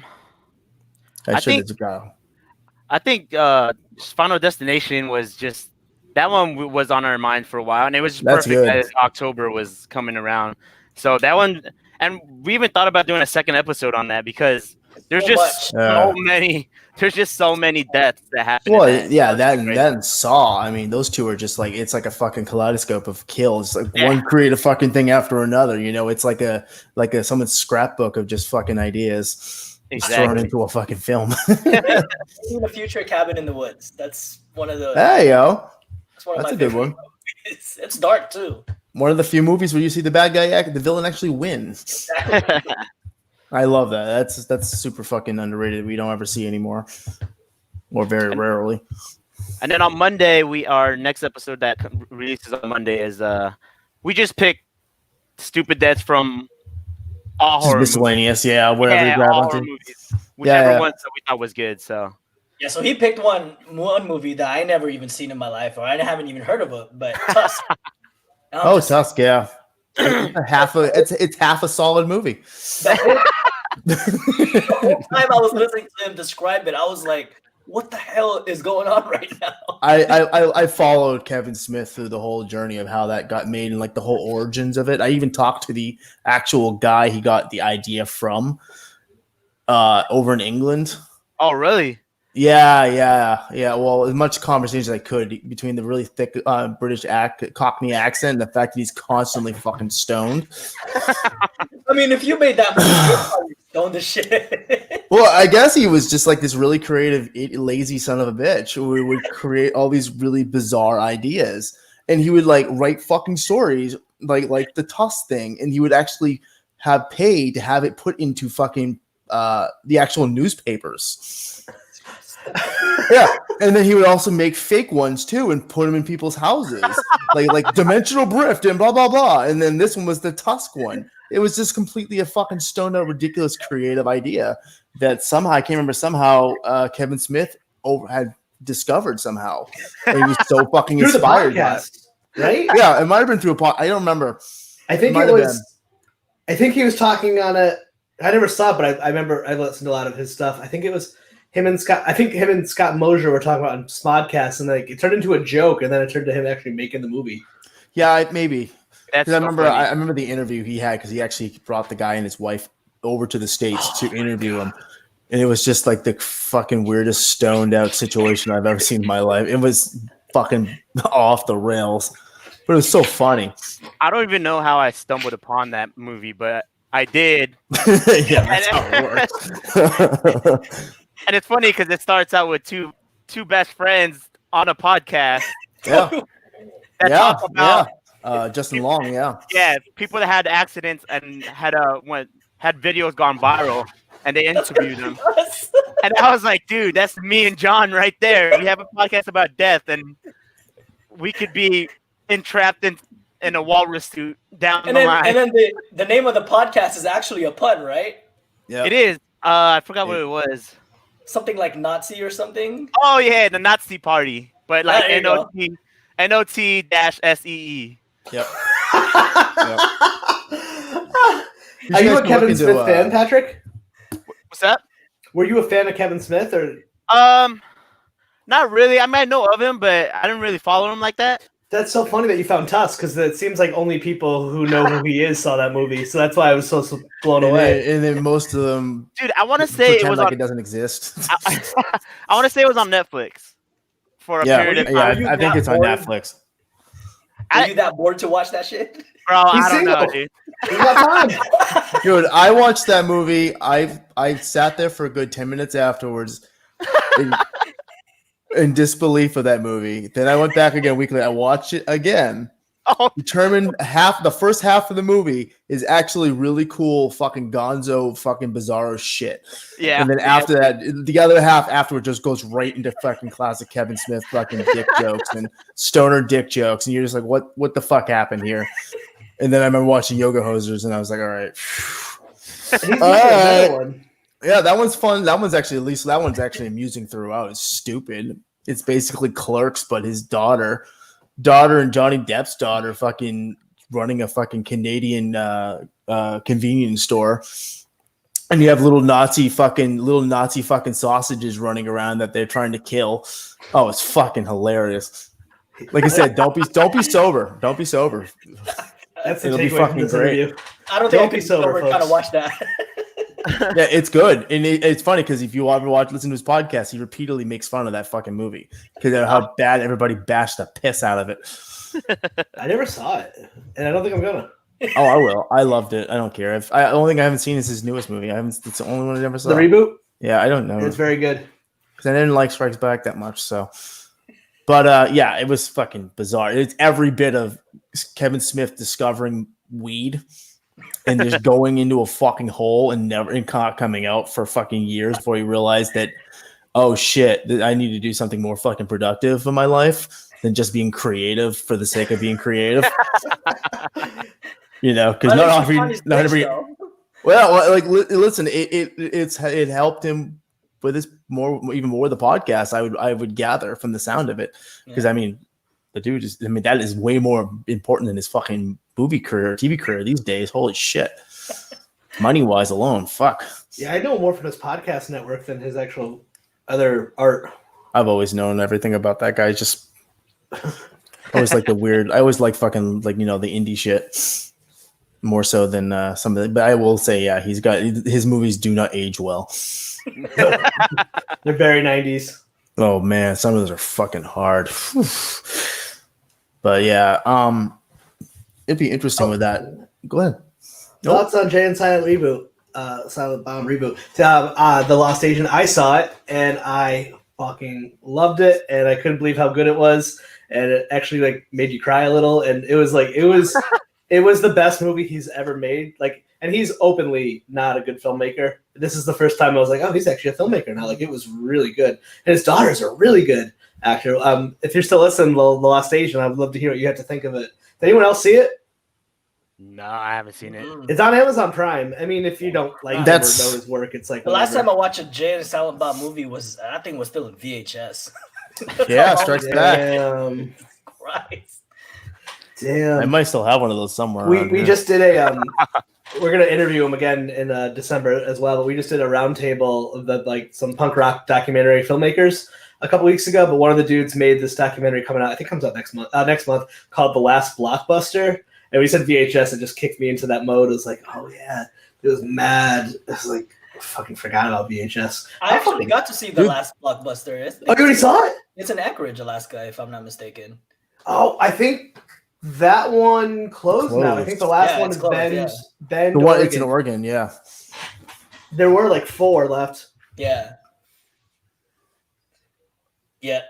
think Final Destination was just that one was on our mind for a while, and it was just perfect as October was coming around. So that one, and we even thought about doing a second episode on that because there's so many deaths that happen. Well, that and Saw. I mean, those two are just like it's like a fucking kaleidoscope of kills. Like one create a fucking thing after another. You know, it's like a someone's scrapbook of just fucking ideas. Exactly. Thrown into a fucking film. In the future, Cabin in the Woods. That's one of the. Hey yo, that's a good one. It's dark too. One of the few movies where you see the bad guy the villain actually wins. Exactly. I love that. That's super fucking underrated. We don't ever see anymore, or very rarely. And then on Monday, our next episode that releases on Monday is we just pick stupid deaths from all horror miscellaneous, whatever you grab onto. Whichever ones that we thought was good. So so he picked one movie that I never even seen in my life, or I haven't even heard of it, but Tusk. Tusk, yeah. It's half a solid movie. The whole time I was listening to him describe it, I was like, what the hell is going on right now? I followed Kevin Smith through the whole journey of how that got made and like the whole origins of it. I even talked to the actual guy he got the idea from over in England. Oh, really? Yeah. Well, as much conversation as I could between the really thick British Cockney accent and the fact that he's constantly fucking stoned. I mean, if you made that movie, you're stoned as shit. Well, I guess he was just like this really creative, lazy son of a bitch who would create all these really bizarre ideas. And he would like write fucking stories like the Tusk thing. And he would actually have paid to have it put into fucking the actual newspapers. Yeah, and then he would also make fake ones too and put them in people's houses, like dimensional drift and blah blah blah. And then this one was the Tusk one. It was just completely a fucking stoned out, ridiculous, creative idea that somehow I can't remember. Somehow Kevin Smith had discovered somehow, and he was so fucking through the inspired by it. podcast, right? Yeah, it might have been through a podcast. I don't remember. I think might it have was. I think he was talking on a. I never saw it, but I remember I listened to a lot of his stuff. I think it was him and Scott. I think him and Scott Mosier were talking about on Smodcast, and like it turned into a joke, and then it turned to him actually making the movie. Yeah, maybe. That's I so remember. funny. I remember the interview he had because he actually brought the guy and his wife over to the States to interview him, and it was just like the fucking weirdest stoned out situation I've ever seen in my life. It was fucking off the rails, but it was so funny. I don't even know how I stumbled upon that movie, but I did. Yeah, that's how it works. And it's funny because it starts out with two best friends on a podcast Yeah, that talk about Justin Long. Yeah, people that had accidents and had videos gone viral, and they interviewed them. And I was like, dude, that's me and John right there. We have a podcast about death, and we could be entrapped in a walrus suit down the line. And then the name of the podcast is actually a pun, right? yeah. It is. I forgot what it was. Something like Nazi or something. Oh yeah, the Nazi party, but like There you go. NOT-SEE. Yep. Are you a Kevin Smith fan, Patrick? What's that? Were you a fan of Kevin Smith, or Not really. I mean, I know of him, but I didn't really follow him like that. that's so funny that you found Tusk because it seems like only people who know who he is saw that movie. So that's why I was so blown away. And then most of them, Dude, I want to say it pretend was like on. it doesn't exist. I want to say it was on Netflix for a period of time. Are you I think not it's on bored? Netflix. Are you that bored to watch that shit? Bro, He's I don't know, single. dude. You got time. Dude, I watched that movie. I sat there for a good 10 minutes afterwards in disbelief of that movie. Then I went back again weekly. I watched it again. Oh, Determined the first half of the movie is actually really cool, fucking gonzo, fucking bizarro shit. yeah. And then after that, the other half afterward just goes right into fucking classic Kevin Smith fucking dick jokes and stoner dick jokes. And you're just like, what the fuck happened here? And then I remember watching Yoga Hosers and I was like, all right. And he's All making right. another one. Yeah, that one's fun. That one's actually amusing throughout. It's stupid. It's basically Clerks, but his daughter and Johnny Depp's daughter fucking running a fucking Canadian convenience store. And you have little Nazi fucking sausages running around that they're trying to kill. Oh, it's fucking hilarious. Like I said, don't be sober. Don't be sober. That's the It'll be takeaway from fucking this great. interview. I don't Don't think I be could sober, sober kind of folks. watch that. Yeah, it's good, and it's funny because if you ever listen to his podcast, he repeatedly makes fun of that fucking movie because of how bad everybody bashed the piss out of it. I never saw it, and I don't think I'm gonna. Oh, I will. I loved it. I don't care. The only thing I haven't seen is his newest movie. It's the only one I never saw. The reboot. Yeah, I don't know. It's very good. Because I didn't like Strikes Back that much. So, but yeah, it was fucking bizarre. It's every bit of Kevin Smith discovering weed and just going into a fucking hole and never coming out for fucking years before he realized that, oh shit, that I need to do something more fucking productive in my life than just being creative for the sake of being creative. You know, because not every. Well, like listen, it helped him with this even more the podcast. I would gather from the sound of it because I mean, the dude is. I mean, that is way more important than his fucking movie career, TV career these days. Holy shit, money wise alone, fuck. Yeah, I know more from his podcast network than his actual other art. I've always known everything about that guy. Just I always like the weird. I always like fucking like the indie shit. More so than some of the, but I will say, yeah, his movies do not age well. They're very 90s. Oh man, some of those are fucking hard. But yeah, it'd be interesting with that. Go ahead. Thoughts on Jay and Silent Reboot, Silent Bomb Reboot. The Lost Asian. I saw it and I fucking loved it, and I couldn't believe how good it was, and it actually like made you cry a little, and it was the best movie he's ever made. Like and he's openly not a good filmmaker. This is the first time I was like, oh, he's actually a filmmaker now. Like, it was really good, and his daughters are really good actor. If you're still listening, The Lost Asian, I'd love to hear what you have to think of it. Did anyone else see it? No, I haven't seen it. It's on Amazon Prime. I mean, if you don't like him or know his work, it's like the last time I watched a Jay and Silent Bob movie was still in VHS. Yeah, Strikes Back. Damn. Christ. Damn. I might still have one of those somewhere. We just did a we're gonna interview him again in December as well, but we just did a roundtable of like some punk rock documentary filmmakers a couple weeks ago. But one of the dudes made this documentary coming out, I think it comes out next month, called The Last Blockbuster. And we said VHS, it just kicked me into that mode. It was like, oh yeah, it was mad. It was like, I fucking forgot about VHS. I actually got to see The Last Blockbuster. Oh, you already saw it? It's in Anchorage, Alaska, if I'm not mistaken. Oh, I think that one closed now. I think the last one is Bend. Bend. The one, it's in Oregon, yeah. There were like 4 left. Yeah. Yeah.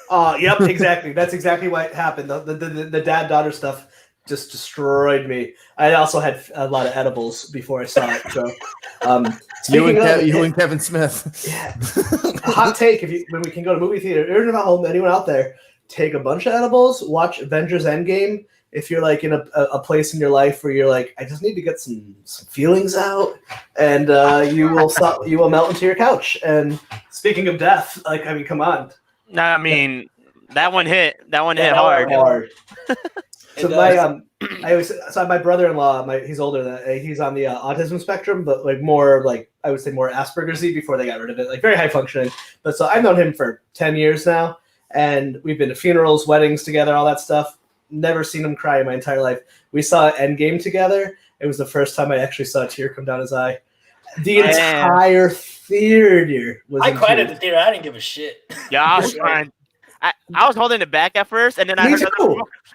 Yep, exactly. That's exactly what happened. The dad-daughter stuff just destroyed me. I also had a lot of edibles before I saw it. So, you and Kevin Smith. Yeah. A hot take: when we can go to movie theater, anyone out there, take a bunch of edibles, watch Avengers Endgame. If you're like in a place in your life where you're like, I just need to get some feelings out, and you will melt into your couch. And speaking of death, like, I mean, come on. No, I mean that one hit. That one hit hard. So my brother-in-law, he's older than he's on the autism spectrum, but like more like I would say more Asperger's-y before they got rid of it, like very high functioning. But so I've known him for 10 years now, and we've been to funerals, weddings together, all that stuff. Never seen him cry in my entire life. We saw Endgame together. It was the first time I actually saw a tear come down his eye. The entire theater was. I cried at the theater. I didn't give a shit. Yeah, I was crying. I was holding it back at first, and then I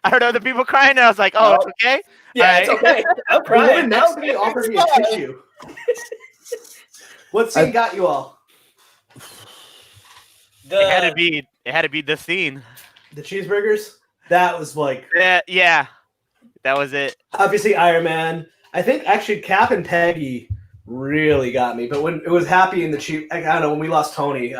heard other people crying, and I was like, "Oh, it's okay." Yeah, it's okay. I'm crying. The next day offered me a tissue. What scene got you all? It had to be the scene. The cheeseburgers. That was like. Yeah, that was it. Obviously, Iron Man. I think actually Cap and Peggy really got me, but when it was Happy and the Cheap, I don't know, when we lost Tony,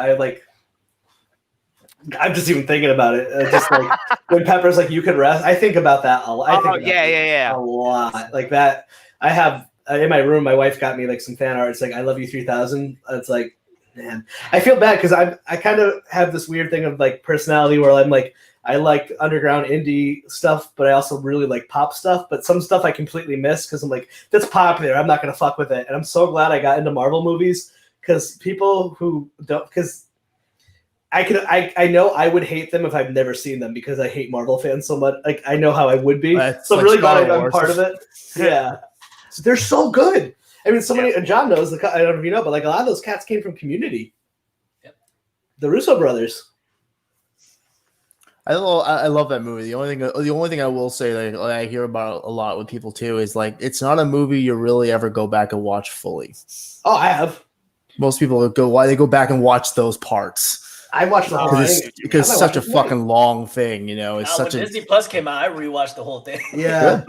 I'm just even thinking about it. Just like when Pepper's like, "You can rest." I think about that a lot. A lot like that. I have in my room. My wife got me like some fan art. It's like, "I love you 3000." It's like, man, I feel bad because I kind of have this weird thing of like personality where I'm like, I like underground indie stuff, but I also really like pop stuff. But some stuff I completely miss because I'm like, that's popular. I'm not gonna fuck with it. And I'm so glad I got into Marvel movies because people who don't, because I know I would hate them if I've never seen them because I hate Marvel fans so much. Like, I know how I would be. So I'm really glad I'm part of it. Yeah. So they're so good. I mean, so many, John knows, I don't know if you know, but like a lot of those cats came from Community. Yep. The Russo brothers. I love that movie. The only thing I will say that I hear about a lot with people too is like, it's not a movie you really ever go back and watch fully. Oh, I have. Most people go back and watch those parts. I watched the whole thing because it's such a fucking long thing, you know. It's such when Disney Plus came out, I rewatched the whole thing. Yeah,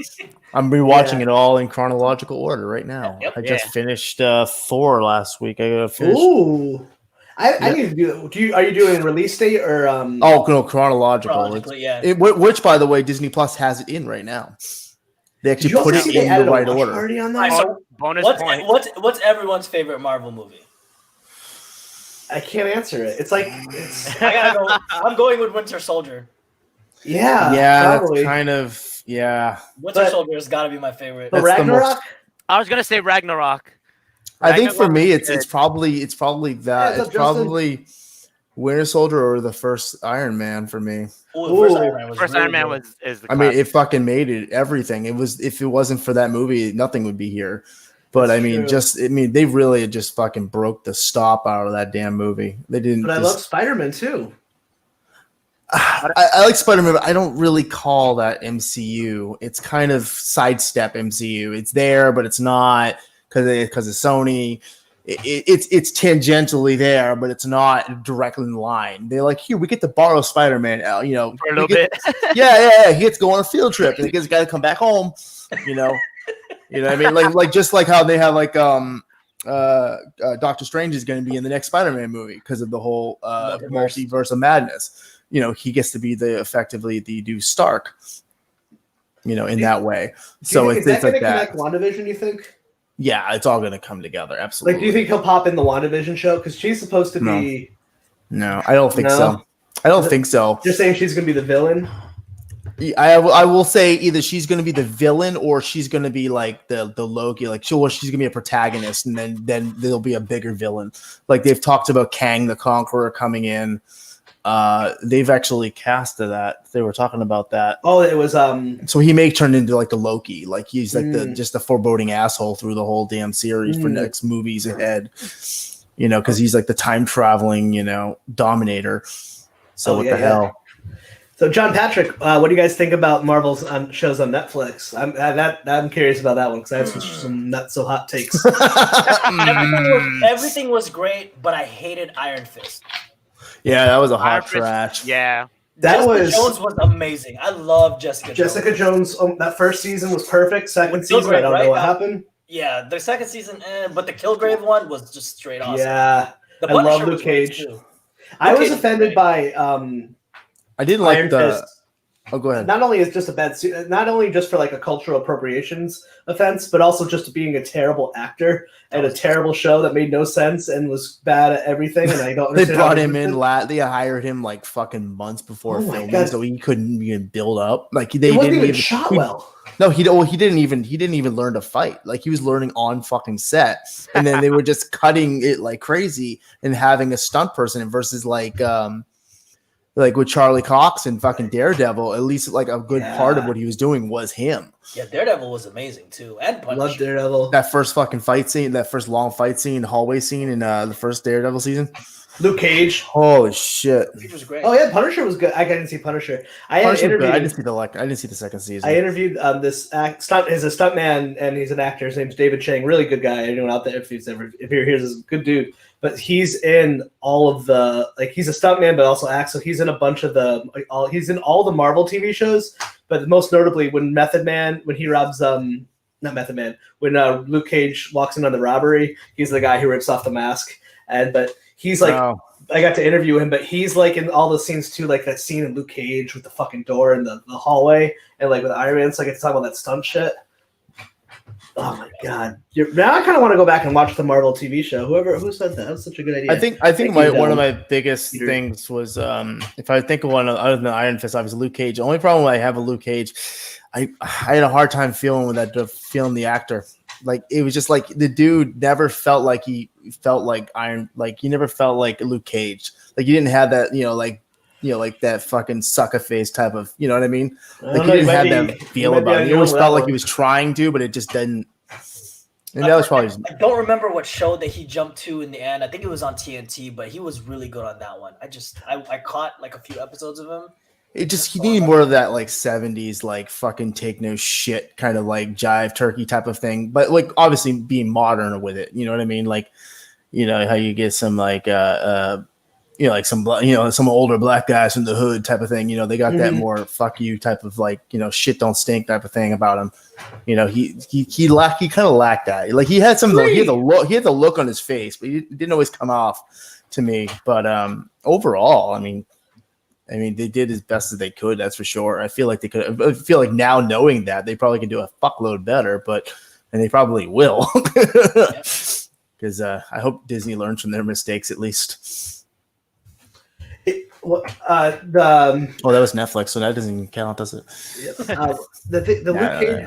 I'm rewatching it all in chronological order right now. Yep. I just finished 4 last week. I gotta finish. Ooh, I need to do. Are you doing release date or? Oh no, chronological. Which, by the way, Disney Plus has it in right now. They actually put it in the right order. Bonus point. What's everyone's favorite Marvel movie? I can't answer it. It's like I gotta go. I'm going with Winter Soldier. Yeah, probably. That's kind of Winter Soldier has got to be my favorite. The Ragnarok. I was gonna say Ragnarok. I think for me, it's probably that. It's probably Winter Soldier or the first Iron Man for me. The first Iron Man is the classic. I mean, it fucking made it everything. It was, if it wasn't for that movie, nothing would be here. But That's I mean, true. They really just fucking broke the stop out of that damn movie. They didn't. But I love Spider-Man too. I like Spider-Man, but I don't really call that MCU. It's kind of sidestep MCU. It's there, but it's not because of Sony. It's tangentially there, but it's not directly in line. They're like, here, we get to borrow Spider-Man, for a little bit. Yeah. He gets to go on a field trip, and he gets got to come back home, You know what I mean? Like just like how they have like Doctor Strange is going to be in the next Spider-Man movie because of the whole multiverse of madness. You know, he gets to be effectively the new Stark. You know, in that way. So it's going to like that. connect WandaVision, you think? Yeah, it's all going to come together. Absolutely. Like, do you think he'll pop in the WandaVision show? Because she's supposed to be. No, I don't think so. I don't think so. You're saying she's going to be the villain? I will say either she's going to be the villain or she's going to be like the Loki. Like she's going to be a protagonist, and then there'll be a bigger villain. Like they've talked about Kang the Conqueror coming in. They've actually casted that. They were talking about that. Oh, it was So he may turn into like the Loki, like he's like just a foreboding asshole through the whole damn series for next movies ahead. You know, because he's like the time traveling, dominator. So what the hell? So John Patrick, what do you guys think about Marvel's shows on Netflix? I'm curious about that one because I have some not so hot takes. Everything was great, but I hated Iron Fist. Yeah, that was a hot trash. Yeah. Jessica Jones was amazing. I love Jessica Jones. That first season was perfect. Second season, I don't know what happened. Yeah, the second season, but the Kilgrave one was just straight awesome. Yeah, I love Luke Cage. I was offended by. I didn't like the. Oh, go ahead. Not only is just a bad, not only just for like a cultural appropriations offense, but also just being a terrible actor and a terrible show that made no sense and was bad at everything. And I don't. They brought him in. They hired him like fucking months before filming, so he couldn't even build up. Like they didn't even shot well. No, he didn't even learn to fight. Like he was learning on fucking set, and then they were just cutting it like crazy and having a stunt person versus like with Charlie Cox and fucking Daredevil, at least like a good part of what he was doing was him. Yeah, Daredevil was amazing too, and Punisher. Love Daredevil. That first fucking fight scene, that first long fight scene, hallway scene in the first Daredevil season. Luke Cage. Holy shit. Luke Cage was great. Oh yeah, Punisher was good. I didn't see Punisher. I didn't see the second season. I interviewed this stunt. He's a stuntman and he's an actor. His name's David Chang. Really good guy. Anyone out there if he hears this, good dude. But he's in all of the he's a stuntman, but also acts. So he's in a bunch of he's in all the Marvel TV shows. But most notably, when Method Man, when he robs not Method Man, when Luke Cage walks in on the robbery, he's the guy who rips off the mask. But he's like, I got to interview him, but he's like in all the scenes too, like that scene in Luke Cage with the fucking door in the hallway, and like with Iron Man. So I get to talk about that stunt shit. Oh my god! Now I kind of want to go back and watch the Marvel TV show. Who said that? That was such a good idea. I think one of my biggest things was if I think of one other than Iron Fist, obviously Luke Cage. The only problem I have with Luke Cage, I had a hard time feeling the actor. Like it was just like the dude never felt like he felt like Iron. Like he never felt like Luke Cage. Like you didn't have that like that fucking sucker face type of, you know what I mean? Like he didn't have that feel about it. He always felt like he was trying to, but it just didn't. And that was probably. I don't remember what show that he jumped to in the end. I think it was on TNT, but he was really good on that one. I caught like a few episodes of him. He needed more of that like 70s like fucking take no shit kind of like jive turkey type of thing, but like obviously being modern with it. You know what I mean? Like, you know how you get some like like some older black guys from the hood type of thing. You know, they got that more fuck you type of like, shit don't stink type of thing about him. You know, he kind of lacked that. Like he had he had the look on his face, but he didn't always come off to me. But overall, I mean, they did as best as they could. That's for sure. I feel like they could. I feel like now knowing that they probably can do a fuckload better, and they probably will. Because I hope Disney learns from their mistakes at least. That was Netflix, so that doesn't even count, does it? The Luke Cage.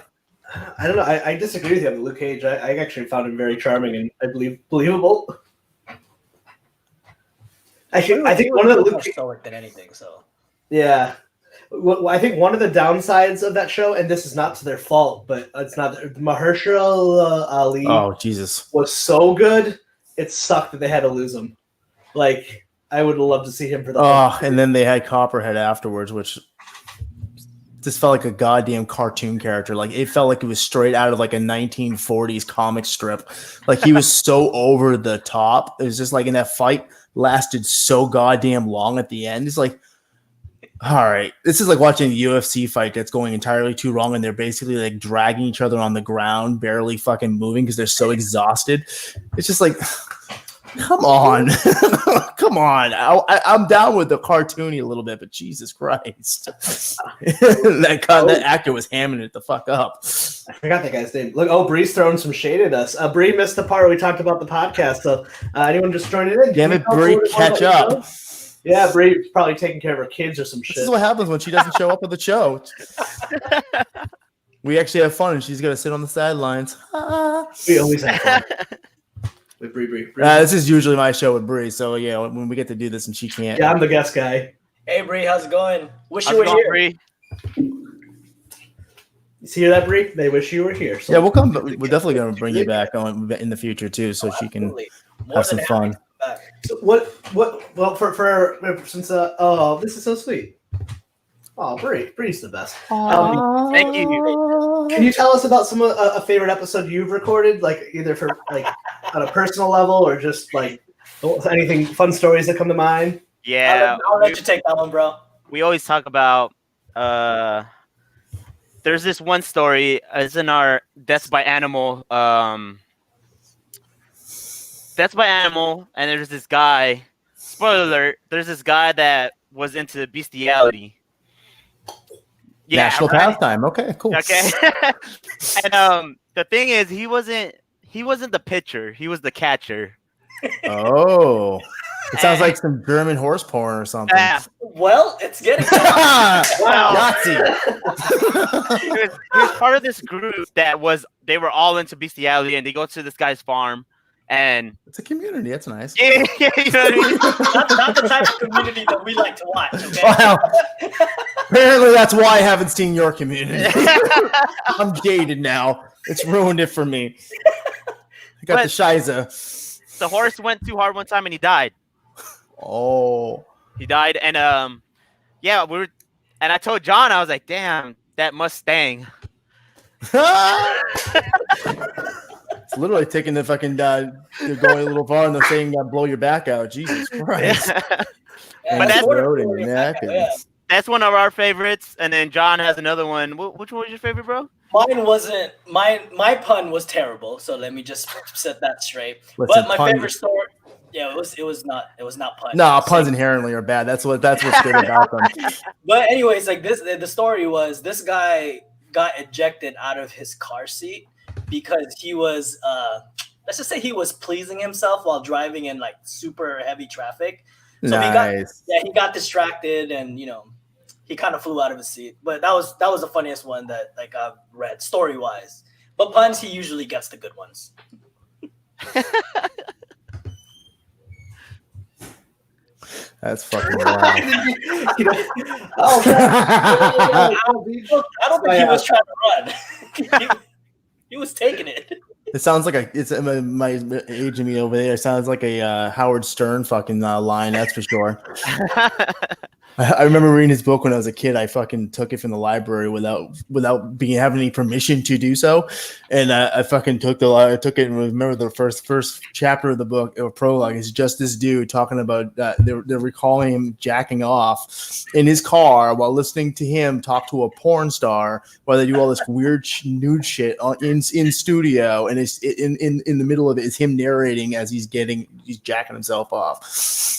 I don't know. I disagree with you on Luke Cage. I actually found him very charming and I believe believable. I think one of the Luke Cage than anything. So yeah, well, I think one of the downsides of that show, and this is not to their fault, but it's not Mahershala Ali. Oh Jesus, was so good. It sucked that they had to lose him. Like. I would love to see him for the. And then they had Copperhead afterwards, which just felt like a goddamn cartoon character. Like it felt like it was straight out of like a 1940s comic strip. Like he was so over the top. It was just like in that fight lasted so goddamn long at the end. It's like All right, this is like watching a UFC fight that's going entirely too wrong, and they're basically like dragging each other on the ground, barely fucking moving because they're so exhausted. It's just like, come on, come on. I'm down with the cartoony a little bit, but Jesus Christ, that actor was hamming it the fuck up. I forgot that guy's name. Look, Bri's throwing some shade at us. Bri missed the part where we talked about the podcast, so anyone just joining in? Damn it, Bri, catch up. Yeah, Bri's probably taking care of her kids or some shit. This is what happens when she doesn't show up at the show. We actually have fun, and she's gonna sit on the sidelines. We always have fun with Bri. This is usually my show with Bri, so yeah, when we get to do this and she can't. Yeah, I'm the guest guy. Hey, Bri, how's it going? Wish you were here. Bri? You hear that, Bri? They wish you were here. So. Yeah, we'll come. We're definitely gonna bring you back on in the future too, so she can have some fun. So well, for since this is so sweet. Oh, Bri's the best. Thank you. Can you tell us about some a favorite episode you've recorded, like either for like on a personal level or just like anything fun stories that come to mind? Yeah, I'll let you take that one, bro. We always talk about. There's this one story. It's in our Deaths by Animal. Deaths by Animal, and there's this guy. Spoiler alert: there's this guy that was into bestiality. Yeah, National pastime. Okay, cool. Okay. And the thing is, he wasn't the pitcher. He was the catcher. Oh, it sounds like some German horse porn or something. Well, it's getting wow. he was part of this group that they were all into bestiality, and they go to this guy's farm. And it's a community. That's nice. Yeah, you know what I mean? not the type of community that we like to watch. Okay? Well, apparently that's why I haven't seen your community. I'm jaded now. It's ruined it for me. I got the shiza. The horse went too hard one time and he died. Oh, he died, and yeah, and I told John, I was like, damn, that Mustang. It's literally taking the fucking going a little far in the thing that blow your back out. Jesus Christ! But that's one of our favorites. And then John has another one. Which one was your favorite, bro? Mine wasn't. My pun was terrible. So let me just set that straight. Listen, but my favorite story. Yeah, it was not pun. No, puns inherently are bad. That's what's good about them. But anyways, like the story was this guy got ejected out of his car seat because he was let's just say he was pleasing himself while driving in like super heavy traffic. So nice. he got distracted and he kind of flew out of his seat. But that was the funniest one that like I've read story wise. But puns, he usually gets the good ones. That's fucking wild. I don't think he was trying to run. He was taking it. It sounds like it's my age of me over there. It sounds like a Howard Stern fucking line. That's for sure. I remember reading his book when I was a kid. I fucking took it from the library without having any permission to do so, and I fucking took it and remember the first chapter of the book or prologue is just this dude talking about they're recalling him jacking off in his car while listening to him talk to a porn star while they do all this weird nude shit in studio, and it's in the middle of it is him narrating as he's jacking himself off.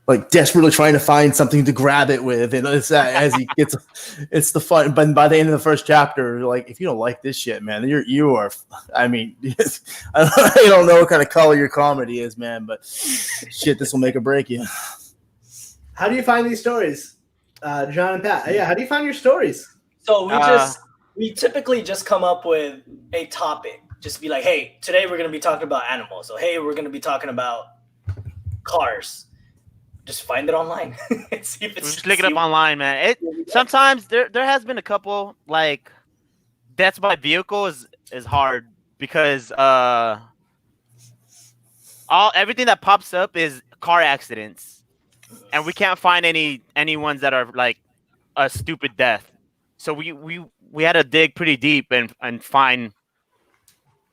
Like desperately trying to find something to grab it with, and it's as he gets, it's the fun. But by the end of the first chapter, like if you don't like this shit, man, you are. I mean, I don't know what kind of color your comedy is, man, but shit, this will make or break you. How do you find these stories, John and Pat? Yeah, how do you find your stories? So we typically just come up with a topic. Just be like, hey, today we're gonna be talking about animals. So hey, we're gonna be talking about cars. Just find it online. See if just look it up online, man. Sometimes there has been a couple like deaths by vehicle is hard because everything that pops up is car accidents, and we can't find any ones that are like a stupid death. So we had to dig pretty deep and find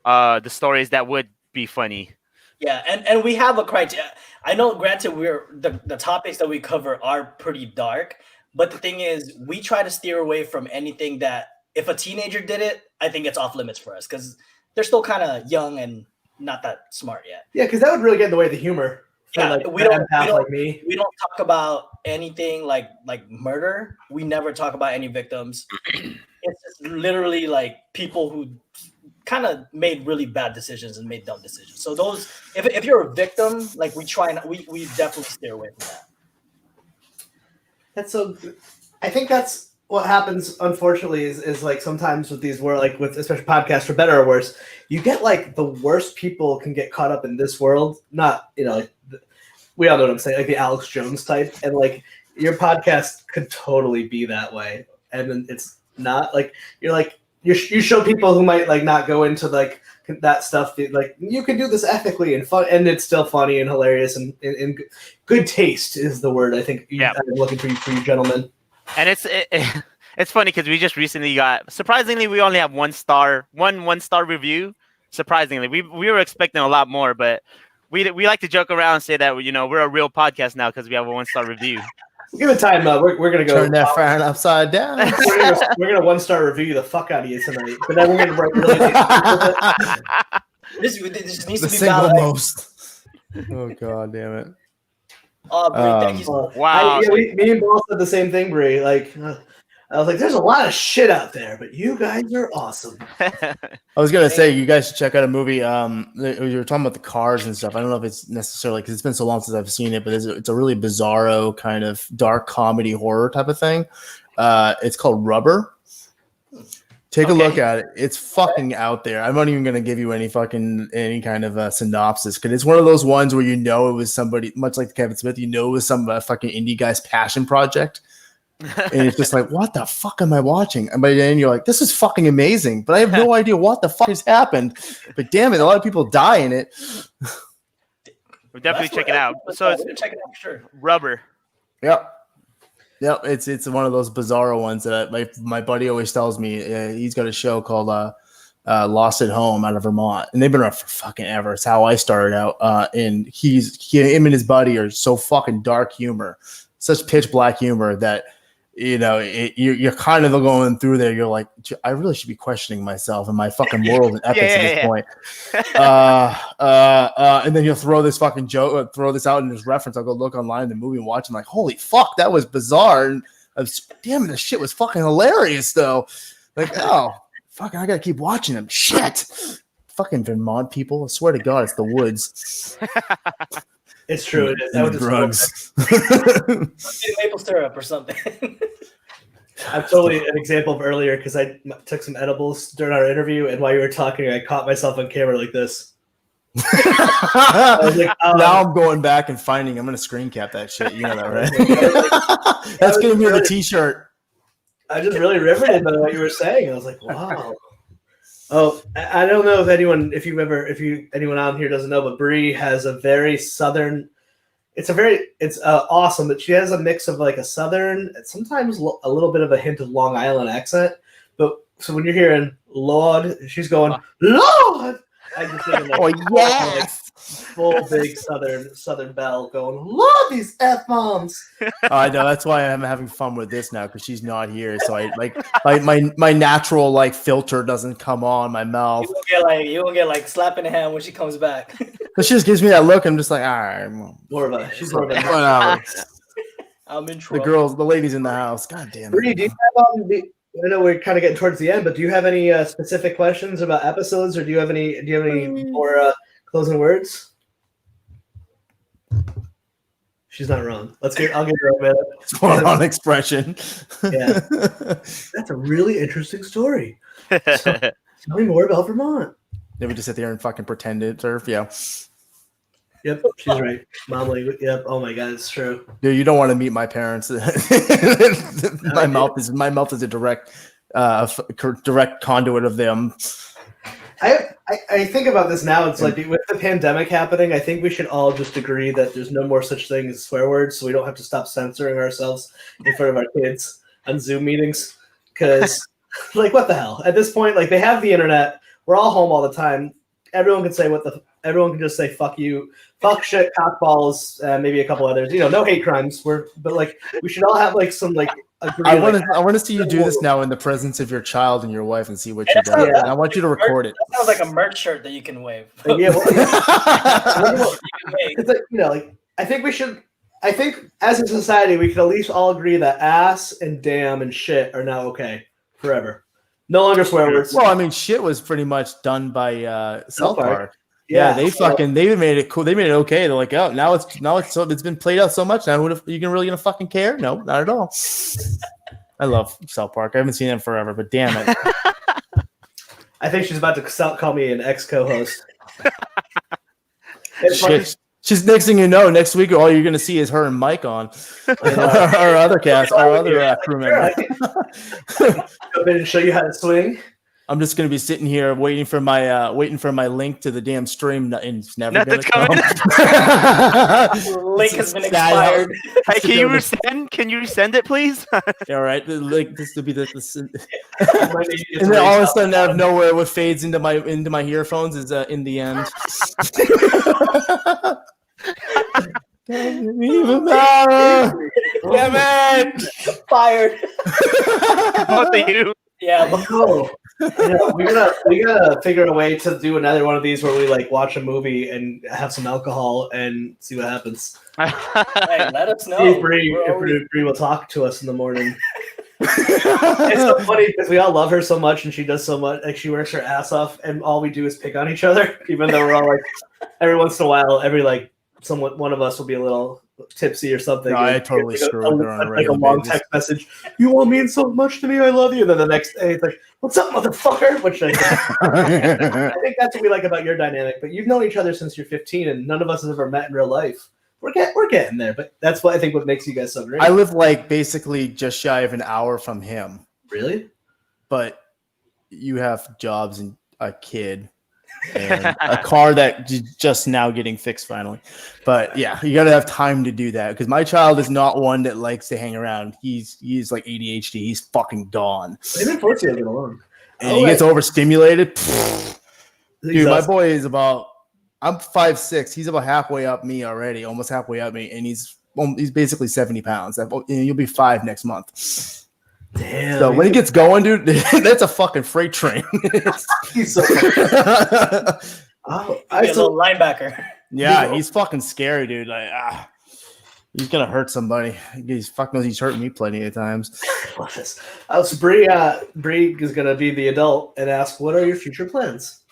the stories that would be funny. Yeah, and we have a criteria. I know, granted, the topics that we cover are pretty dark, But the thing is, we try to steer away from anything that if a teenager did it, I think it's off limits for us because they're still kind of young and not that smart yet. Yeah, because that would really get in the way of the humor. Yeah, like, we don't like me. We don't talk about anything like murder. We never talk about any victims. It's just literally like people who kind of made really bad decisions and made dumb decisions. So those, if you're a victim, like we definitely steer away from that. That's so. I think that's what happens. Unfortunately, is like sometimes with these world, like with especially podcasts, for better or worse, you get like the worst people can get caught up in this world. Not like we all know what I'm saying, like the Alex Jones type, and like your podcast could totally be that way, and then it's not like you're like you show people who might like not go into like that stuff. Like you can do this ethically and fun, and it's still funny and hilarious and good taste is the word I think. I'm looking for you gentlemen. And it's funny because we just recently got, surprisingly, we only have one star review. Surprisingly, we were expecting a lot more, but we like to joke around and say that we're a real podcast now because we have a 1-star review. Give it time. We're gonna go turn that frown upside down. We're gonna 1-star review the fuck out of you tonight, but then we're gonna write really. This needs the to be single valid. most. Oh god damn it! Oh, Bri, thank you so much. Wow. Me and Ball said the same thing, Bri. Like, I was like, "There's a lot of shit out there, but you guys are awesome." I was gonna say you guys should check out a movie. You were talking about the cars and stuff. I don't know if it's necessarily because it's been so long since I've seen it, but it's a really bizarro kind of dark comedy horror type of thing. It's called Rubber. Take a look at it. It's fucking out there. I'm not even going to give you any kind of synopsis because it's one of those ones where it was somebody, much like Kevin Smith, it was some fucking indie guy's passion project. And it's just like, what the fuck am I watching? And by then you're like, this is fucking amazing, but I have no idea what the fuck has happened. But damn it, a lot of people die in it. We'll definitely check it out. So it's check it out for sure. Rubber. Yep. Yep, it's one of those bizarro ones that my buddy always tells me. He's got a show called Lost at Home out of Vermont, and they've been around for fucking ever. It's how I started out. And him and his buddy are so fucking dark humor, such pitch black humor that you're kind of going through there. You're like, I really should be questioning myself and my fucking moral and ethics at this point. And then you'll throw this fucking joke, throw this out in this reference. I'll go look online in the movie and watch. I'm like, holy fuck, that was bizarre. And damn, this shit was fucking hilarious though. Like, oh, fucking, I gotta keep watching them. Shit, fucking Vermont people. I swear to God, it's the woods. It's true. It is. That would drugs. Maple syrup or something. I'm totally an example of earlier because I took some edibles during our interview, and while you were talking, I caught myself on camera like this. I was like, now I'm going back and finding. I'm gonna screen cap that shit. You know that, right? That's gonna be the T-shirt. I just really riveted by what you were saying. I was like, wow. Oh, I don't know if anyone out here doesn't know, but Bri has a very southern. It's awesome, but she has a mix of like a southern, sometimes a little bit of a hint of Long Island accent. But so when you're hearing Lord, she's going Lord. I just think like, yes, full big southern belle going. Love these F-bombs. I know that's why I'm having fun with this now because she's not here. So I my natural like filter doesn't come on my mouth. You won't get like slapping the hand when she comes back. But she just gives me that look. I'm just like, all right, she's more of a. Whatever. I'm in trouble. The ladies in the house. God damn it. Bri, do you have I know we're kind of getting towards the end, but do you have any specific questions about episodes, or do you have any more closing words? She's not wrong. I'll give her a minute. Spot on expression. Yeah, that's a really interesting story. So, tell me more about Vermont. Then we just sit there and fucking pretend it, surf. Yeah. Yep, she's right. Mom language. Yep. Oh my God, it's true. Dude, you don't want to meet my parents. my mouth is a direct conduit of them. I think about this now. It's like with the pandemic happening, I think we should all just agree that there's no more such thing as swear words, so we don't have to stop censoring ourselves in front of our kids on Zoom meetings. Because, like, what the hell? At this point, like, they have the internet. We're all home all the time. Everyone can say what the everyone can just say fuck you, fuck shit, cockballs, maybe a couple others. No hate crimes. But like we should all have like some like. I want to see you do this now in the presence of your child and your wife and see what you got. Yeah. I want you to record it. That sounds like a merch shirt that you can wave. Yeah, it's like, I think we should. I think as a society we can at least all agree that ass and damn and shit are now okay forever. No longer swear words. Well, I mean, shit was pretty much done by South Park. Yeah, they made it cool. They made it okay. They're like, oh, now it's been played out so much. Now, you really gonna fucking care? No, not at all. I love South Park. I haven't seen them forever, but damn it. I think she's about to call me an ex-co-host. She's next thing you know, next week all you're gonna see is her and Mike on our other cast, our other crew member. Jump in and show you how to swing. I'm just gonna be sitting here waiting for my link to the damn stream, and it's never gonna come. Link has been expired. Hey, can you resend it, please? Yeah, all right. The link, this will be the and then all of a sudden, out of nowhere, what fades into my earphones is in the end. Damn it! Fired. Both of you. Yeah. We gotta figure a way to do another one of these where we like watch a movie and have some alcohol and see what happens. Hey, let us know. If Bri will talk to us in the morning. It's so funny because we all love her so much and she does so much. Like she works her ass off, and all we do is pick on each other. Even though we're all like, every once in a while, one of us will be a little tipsy or something. No, I totally screw with her on a regular long basis. text message. You all mean so much to me. I love you. And then the next day, it's like, "What's up, motherfucker?" Which I think that's what we like about your dynamic. But you've known each other since you're 15, and none of us has ever met in real life. We're getting there, but that's what I think what makes you guys so great. I live like basically just shy of an hour from him. Really? But you have jobs and a kid and a car that just now getting fixed finally. But yeah, you got to have time to do that because my child is not one that likes to hang around. He's like ADHD. He's fucking gone. They've been forced to get along. And he gets overstimulated. Dude, my boy is I'm 5'6". He's about halfway up me already, almost halfway up me, and he's basically 70 pounds. You'll be 5 next month. Damn. So when he gets going, dude, that's a fucking freight train. He's so I a little linebacker. Yeah, he's fucking scary, dude. Like, he's gonna hurt somebody. He's hurt me plenty of times. So Bri is gonna be the adult and ask, "What are your future plans?"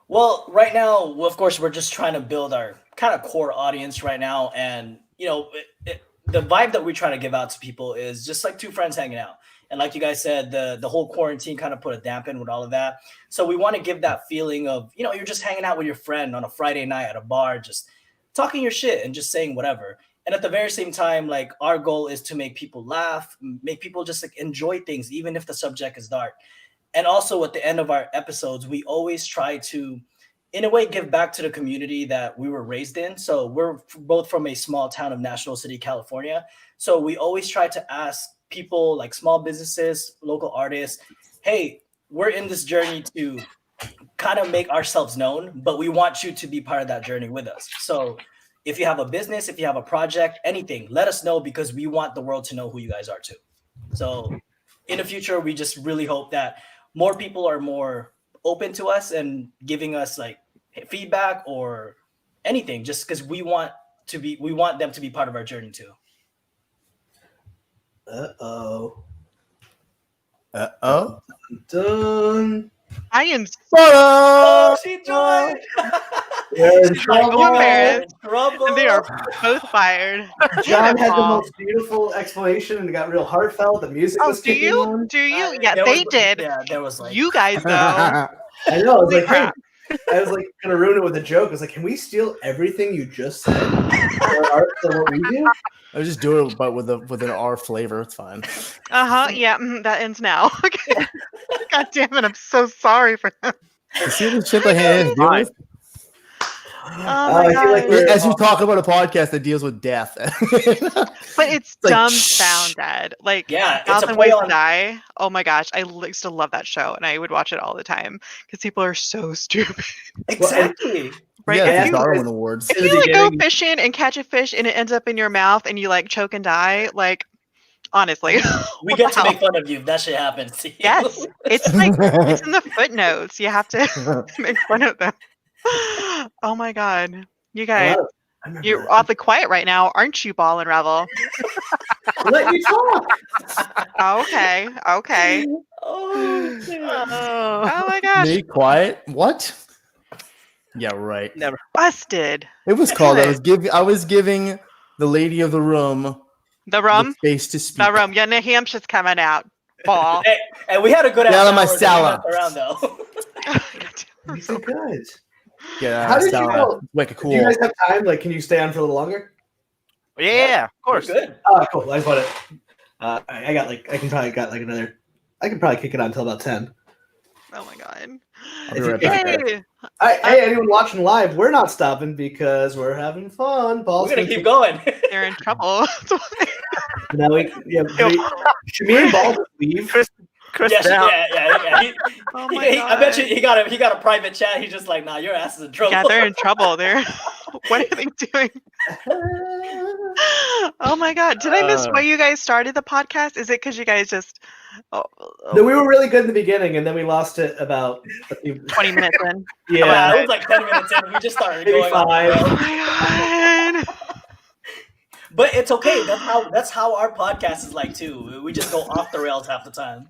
Well, right now, of course, we're just trying to build our kind of core audience right now. And, the vibe that we try to give out to people is just like two friends hanging out. And like you guys said, the whole quarantine kind of put a dampen with all of that. So we want to give that feeling of, you're just hanging out with your friend on a Friday night at a bar, just talking your shit and just saying whatever. And at the very same time, like our goal is to make people laugh, make people just like enjoy things, even if the subject is dark. And also at the end of our episodes, we always try to, in a way, give back to the community that we were raised in. So we're both from a small town of National City, California. So we always try to ask people like small businesses, local artists, hey, we're in this journey to kind of make ourselves known, but we want you to be part of that journey with us. So if you have a business, if you have a project, anything, let us know because we want the world to know who you guys are too. So in the future, we just really hope that more people are more open to us and giving us like feedback or anything, just because we want them to be part of our journey too. Done. I am Oh, she joined. They're in trouble. embarrassed. Trouble. And they are both fired. John had the most beautiful explanation and it got real heartfelt. The music was do kicking you? on. Do you? Yeah, There they was- did. Yeah, there was like You guys though. I know. I was Holy like, crap. I was like gonna ruin it with a joke. I was like, can we steal everything you just said? Our art for what we do? I just do it, but with an R flavor. It's fine. Yeah, that ends now. Okay. God damn it! I'm so sorry for them. You see the shit that hands deal with? Oh my I feel like God. we're- As you talk about a podcast that deals with death. But it's like, dumbfounded. Like, Yeah, it's a Thousand play Ways on- to Die. Oh my gosh, I used to love that show, and I would watch it all the time because people are so stupid. exactly. Right? Yeah, If the you, Darwin Awards. if In the you like go beginning- fishing and catch a fish and it ends up in your mouth and you like choke and die, like honestly, We get to wow. make fun of you if that shit happens to you. Yes, it's like it's in the footnotes. You have to make fun of them. Oh my god, you guys, I remember you're that. awfully quiet right now, aren't you, Ball and Revel? Let me talk. Okay, okay. Oh, shit. Oh my gosh, Me quiet? What? Yeah, right. Never. busted. It was called. Good. I was giving the lady of the room The the rum, space to speak. the rum. Yeah, New Hampshire's coming out. Ball. Hey, and we had a good Get out of my hour that we salad. messed around though. You did good. Yeah, How did you know? Make it Do you cool. guys have time? Like, can you stay on for a little longer? Yeah, of course. We're good. Oh, cool. I just want to. I got like. I can probably got like another. I can probably kick it on until about 10. Oh my god. I'll be right back. Hey, Hey, anyone watching live? We're not stopping because we're having fun. Paul's We're gonna keep going. they're in trouble. Now we, yeah, should me and Ball just leave? Chris Yeah, down. yeah. Oh my I god. bet you he got a private chat. He's just like, nah, your ass is in trouble. Yeah, they're in trouble. They're what are they doing? Oh my god. Did I miss why you guys started the podcast? Is it because you guys just No, we were really good in the beginning, and then we lost it about 20 minutes in? Yeah, yeah, it was like 10 minutes in. We just started maybe going off the 5. rails. Oh my god. But it's okay. That's how our podcast is like too. We just go off the rails half the time.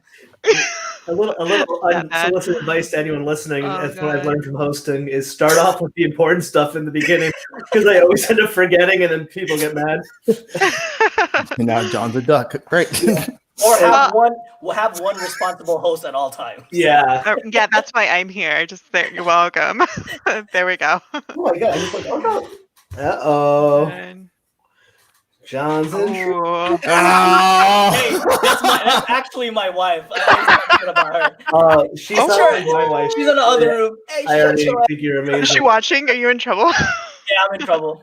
A little Not bad. unsolicited advice to anyone listening. Oh, That's what I've God. learned from hosting: is start off with the important stuff in the beginning, because I always end up forgetting, and then people get mad. And now John's a duck. Great. Or we'll have one responsible host at all times. Yeah. Yeah, that's why I'm here. Just there. You're welcome. There we go. Oh my god! I'm just like, oh no. Uh-oh. And- John's in trouble. Ooh. Hey, that's actually my wife. I always forget about her. She's Oh, not sure. like my wife. She's in the other room. Hey, I already shut up. think you're Is amazing. she watching? Are you in trouble? Yeah, I'm in trouble.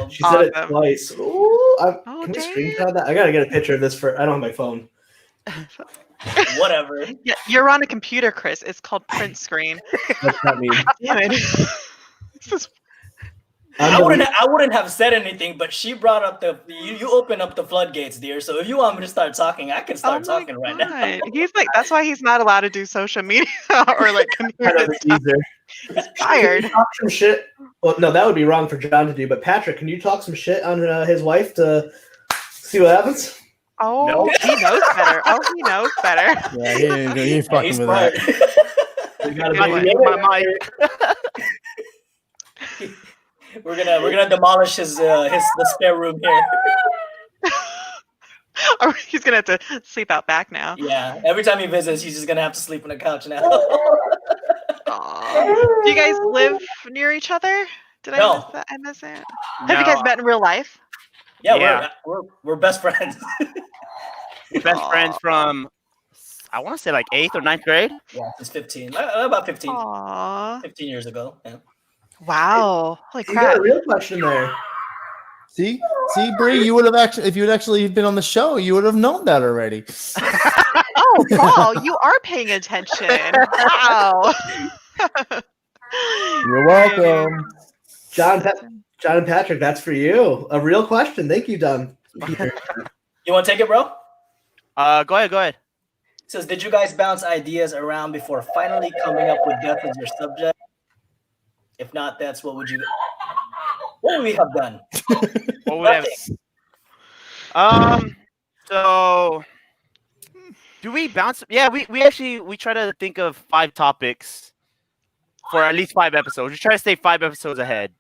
She said it Awesome. twice. Ooh, Oh, can we damn. screenshot that? I gotta get a picture of this for. I don't have my phone. Whatever. Yeah, you're on a computer, Chris. It's called print screen. What's that mean? Damn it. This is I wouldn't have said anything, but she brought up you open up the floodgates, dear. So if you want me to start talking, I can start my talking right now. God. He's like, that's why he's not allowed to do social media or like computer Another stuff. teaser. He's fired. Talk some shit. Well, no, that would be wrong for John to do. But Patrick, can you talk some shit on his wife to see what happens? Oh, No. he knows better. Oh, he knows better. Yeah, he ain't fucking He's with smart. that. We got a Good baby. one. My We're gonna demolish the spare room here. Or he's gonna have to sleep out back now. Yeah, every time he visits, he's just gonna have to sleep on the couch now. Aw. Do you guys live near each other? Did I No. miss that? I miss it. Have you guys met in real life? Yeah, Yeah. we're best friends. best friends from, I want to say like 8th or 9th grade. Yeah, it's 15, about 15 Aww. 15 years ago. Yeah. Wow. Holy You got crap. a real question there. See, Bri, you would have actually, if you had actually been on the show, you would have known that already. Oh, Paul, you are paying attention. Wow. You're welcome. John and Patrick, that's for you. A real question. Thank you, Don. You want to take it, bro? Go ahead. It says, did you guys bounce ideas around before finally coming up with death as your subject? If not, what would we have done? What would have? So do we bounce? Yeah, we actually try to think of 5 topics for at least 5 episodes. We try to stay 5 episodes ahead.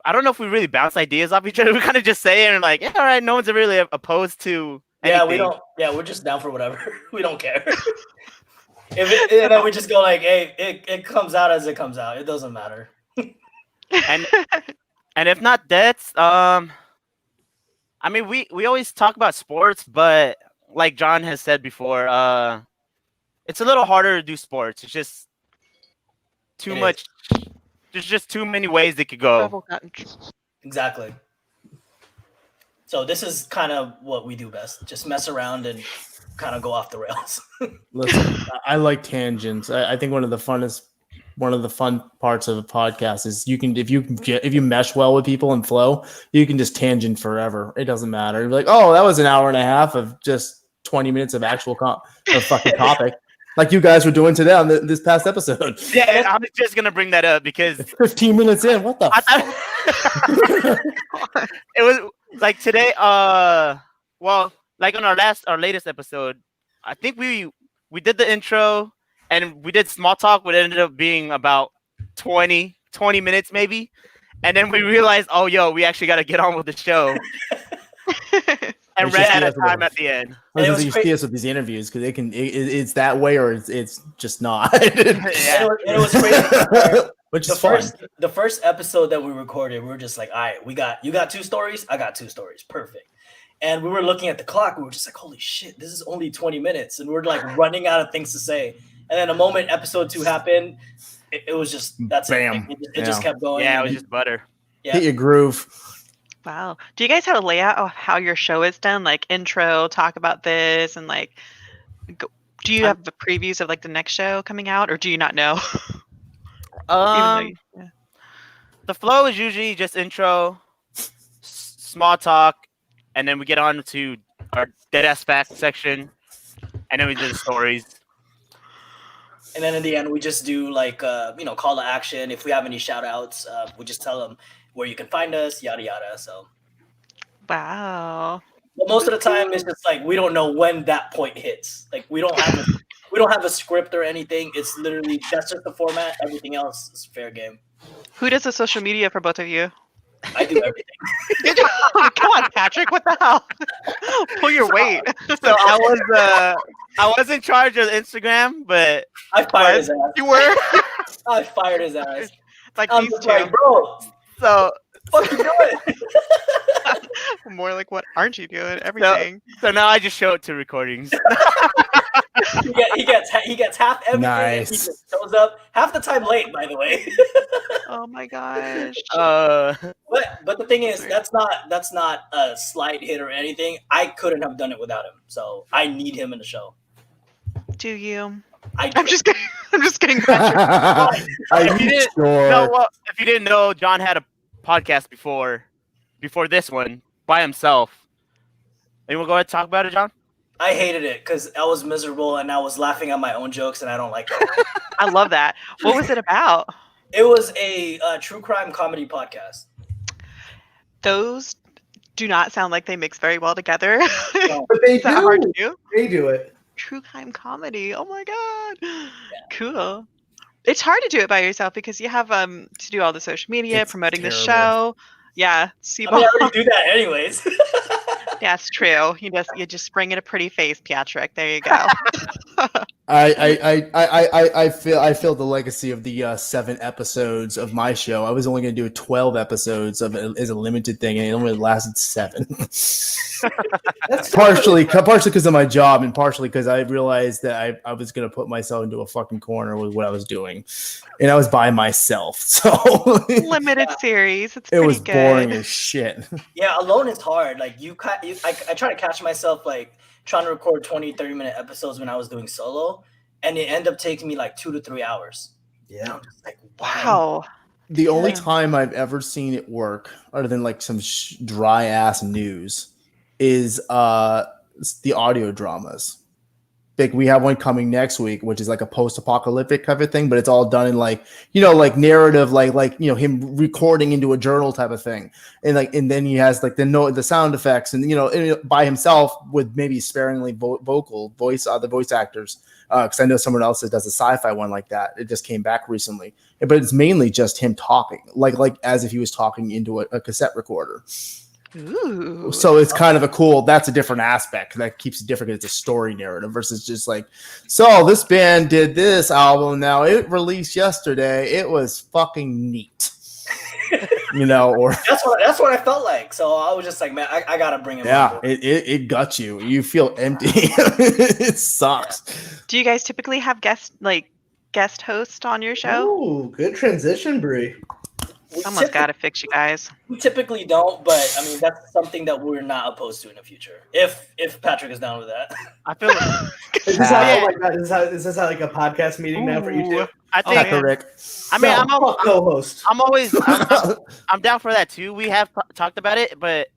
I don't know if we really bounce ideas off each other. We kind of just say it and like, yeah, all right, no one's really opposed to anything. Yeah, we don't. Yeah, we're just down for whatever. We don't care. And then we just go like, hey, it comes out as it comes out. It doesn't matter. And if not that's I mean we always talk about sports, but like John has said before, it's a little harder to do sports. It's just too It much. There's just too many ways they could go. Revel got in trouble. Exactly. So this is kind of what we do best. Just mess around and kind of go off the rails. Listen, I like tangents. I think one of the funnest one of the fun parts of a podcast is you can if you mesh well with people and flow, you can just tangent forever. It doesn't matter. You're like, oh, that was an hour and a half of just 20 minutes of actual fucking topic, like you guys were doing today on this past episode. Yeah, I was just gonna bring that up because 15 minutes in, what the? It was like today. Well, like on our latest episode, I think we did the intro and we did small talk. What ended up being about 20 minutes maybe, and then we realized, oh, we actually got to get on with the show. And ran out of time at the end. You see us with these interviews because it's that way or it's just not. Yeah. And it was crazy. Which is fun. The first episode that we recorded, we were just like, all right, you got 2 stories, I got 2 stories, perfect. And we were looking at the clock, we were just like, holy shit, this is only 20 minutes, and we're like running out of things to say. And then the moment episode 2 happened, it was just that's bam. It just kept going. Yeah, it was just butter. Yeah. Hit your groove. Wow. Do you guys have a layout of how your show is done? Like intro, talk about this, and like, do you have the previews of like the next show coming out, or do you not know? The flow is usually just intro, small talk, and then we get on to our dead ass fact section, and then we do the stories. And then in the end, we just do like call to action. If we have any shout outs, we just tell them where you can find us, yada yada. So wow. But most of the time, it's just like we don't know when that point hits. Like we don't have a script or anything. It's literally that's just the format. Everything else is fair game. Who does the social media for both of you? I do everything. Come on, Patrick. What the hell? Pull your weight. So I was in charge of Instagram, but I fired his ass. You were? I fired his ass. Like I'm these just two. like, bro, so what you doing? More like, what aren't you doing? Everything. So now I just show it to recordings. he gets half everything. Nice. He just shows up half the time late, by the way. Oh my gosh. But the thing is, that's not a slight hit or anything. I couldn't have done it without him. So I need him in the show. Do you? I'm just kidding. I'm just kidding. Patrick. Are you sure? No, well, if you didn't know, John had a podcast before this one by himself. You want to go ahead and talk about it, John? I hated it because I was miserable and I was laughing at my own jokes and I don't like it. I love that. What was it about? It was a true crime comedy podcast. Those do not sound like they mix very well together. No, But they Is that hard to do. do? They do it. True crime comedy. Oh my god. Cool. It's hard to do it by yourself because you have to do all the social media, It's promoting the terrible. show. Yeah, I mean, I already do that anyways. Yeah, it's true. You just bring in a pretty face, Patrick. There you go. I feel the legacy of the 7 episodes of my show. I was only going to do 12 episodes of it as a limited thing, and it only lasted 7. That's partially because of my job, and partially because I realized that I was going to put myself into a fucking corner with what I was doing, and I was by myself. So Limited series. It's it pretty was good. boring as shit. Yeah, alone is hard. Like I try to catch myself like trying to record 20, 30-minute episodes when I was doing solo, and it ended up taking me like 2 to 3 hours. Yeah. I'm just like, Wow. The only Yeah. time I've ever seen it work, other than like some dry ass news, is the audio dramas. Like we have one coming next week, which is like a post-apocalyptic kind of thing, but it's all done in like like narrative, like him recording into a journal type of thing, and then he has like the sound effects, and by himself with maybe sparingly other voice actors, because I know someone else that does a sci-fi one like that. It just came back recently, but it's mainly just him talking, like as if he was talking into a cassette recorder. Ooh. So it's kind of that's a different aspect that keeps it different. It's a story narrative versus just like, so this band did this album. Now it released yesterday. It was fucking neat. Or that's what I felt like. So I was just like, man, I gotta bring him. yeah, it got you. You feel empty. It sucks. Do you guys typically have guest host on your show? Oh, good transition, Bri. Someone's got to fix you guys. We typically don't, but I mean that's something that we're not opposed to in the future. If Patrick is down with that. I feel like Is this how, oh my god, is this how like a podcast meeting now for you two? I think Rick. I mean, No, co-host. I'm always I'm down for that too. We have talked about it, but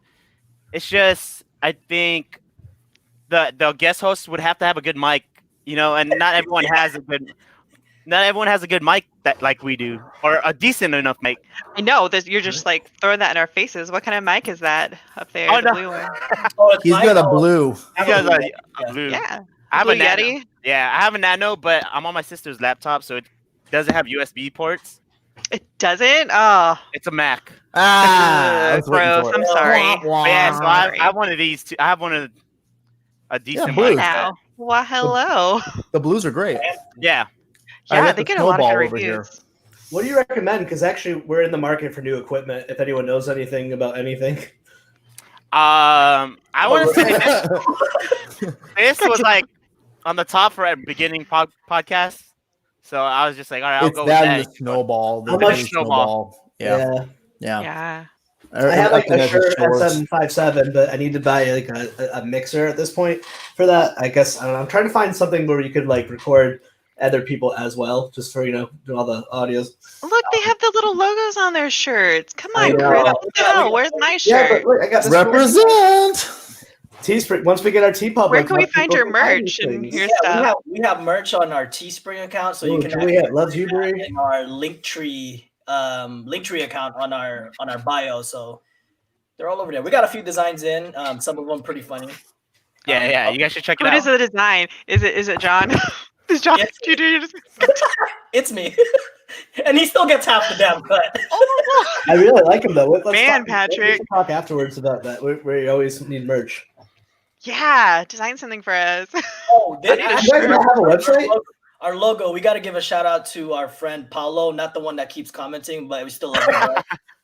it's just I think the guest host would have to have a good mic, you know, and not everyone has a good mic that like we do, or a decent enough mic. I know that you're just like throwing that in our faces. What kind of mic is that up there? Oh, the no. blue one. He's got a blue. He has a blue. Yeah. I have Blue a Nano. Yeti. Yeah, I have a Nano, but I'm on my sister's laptop, so it doesn't have USB ports. It doesn't. Oh, It's a Mac. I was waiting gross. for I'm it. sorry. Wah, wah. But yeah, so I Sorry. have one of these two. I have one of a decent blue. mic. Now, well, hello. The blues are great. Yeah. I Yeah, got they the get a lot of good Snowball over here. reviews. What do you recommend? Because actually, we're in the market for new equipment. If anyone knows anything about anything, I want to say this was like on the top for a beginning podcast. So I was just like, all right, I'll It's go that with and that. the snowball. The How much blue snowball. Yeah. Yeah. I have like Up in a Evan's Shure shorts. SM57, but I need to buy like a mixer at this point for that. I guess I don't know. I'm trying to find something where you could like record other people as well, just for do all the audios. Look, they have the little logos on their shirts. Come I on, know. Chris. What the hell? Where's my Yeah, shirt? but look, I got this Represent. Teespring. Once we get our T-Pub, Where can we find your merch and your stuff? We have merch on our Teespring account, so you can we have Loves You Bri in our Linktree account on our bio. So they're all over there. We got a few designs in. Some of them pretty funny. Yeah. You guys should check it What out. is the design? Is it John? Is John? Yes. Do you do It's me, and he still gets half the damn cut. I really like him though. Let's Man, talk, Patrick. Let's talk afterwards about that. We always need merch. Yeah, design something for us. Oh, I need a You guys don't have a website? Our logo. We got to give a shout out to our friend Paulo, not the one that keeps commenting, but we still love him.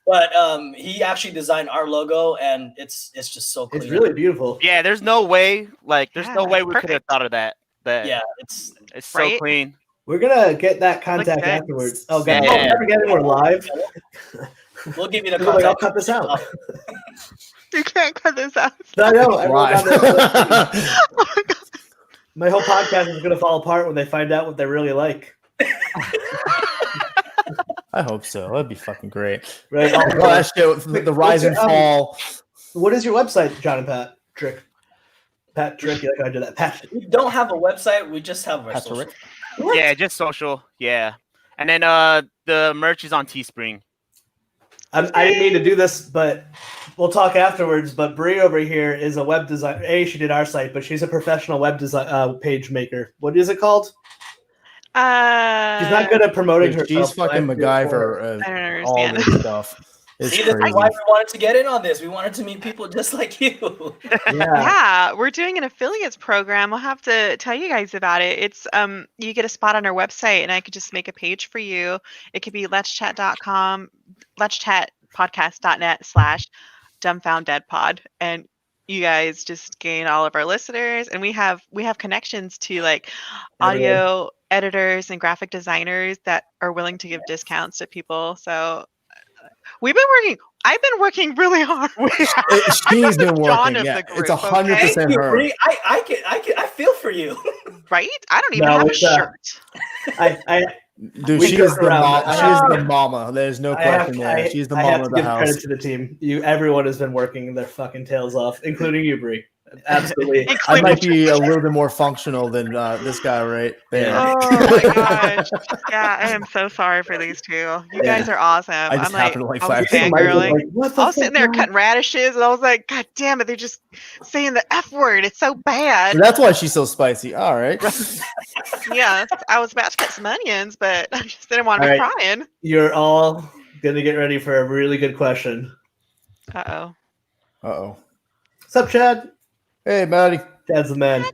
But he actually designed our logo, and it's just so clean. It's really beautiful. Yeah, there's no way. Like, there's no Yeah, way we could have perfect. thought of that. Yeah, It's so Right? clean. We're gonna get that contact Okay. afterwards. Oh god, Yeah. never forgetting we're live. We'll give you the We're like, I'll contact. cut this out. You can't cut this out. I know. I Why? wrote down that- Oh my God. My whole podcast is gonna fall apart when they find out what they really like. I hope so. That'd be fucking great. Right. Last show, the rise and fall. What is your website, John and Patrick? Patrick, you like I did that. Patrick. We don't have a website. We just have our Patrick. social. Yeah, just social. Yeah. And then the merch is on Teespring. I didn't mean to do this, but we'll talk afterwards. But Bri over here is a web designer. She did our site, but she's a professional web design page maker. What is it called? She's not good at promoting herself. She's fucking but I feel for her. MacGyver. I don't All understand. this stuff. It's See, this crazy. is why we wanted to get in on this. We wanted to meet people just like you. Yeah. Yeah, we're doing an affiliates program. I'll have to tell you guys about it. It's you get a spot on our website and I could just make a page for you. It could be let'schat.com, let'schatpodcast.net/dumbfoundedpod. And you guys just gain all of our listeners, and we have connections to like audio editors and graphic designers that are willing to give discounts to people. So I've been working really hard. She's been John working. of Yeah, the group, it's 100% Thank you, her. Bri. I feel for you. Right? I don't even No, have a it's, shirt. Dude, We she joke is the around, mom. but She's the mama. There's no question there. She's the I mama have of to the give house. credit to the team. Everyone has been working their fucking tails off, including you, Bri. Absolutely. I might be a little bit more functional than this guy right there. Oh my gosh. Yeah, I am so sorry for these two. You guys are awesome. I just I'm like, happen to like I was flash. Mike was fangirling. like, what the I was sitting there fuck, cutting radishes and I was like, God damn it, they're just saying the F word. It's so bad. That's why she's so spicy. All right. Yeah, I was about to cut some onions, but I just didn't want to All be right. crying. You're all going to get ready for a really good question. Uh-oh. Uh-oh. What's up, Chad? Hey, Maddie. Chad's the man. Dad.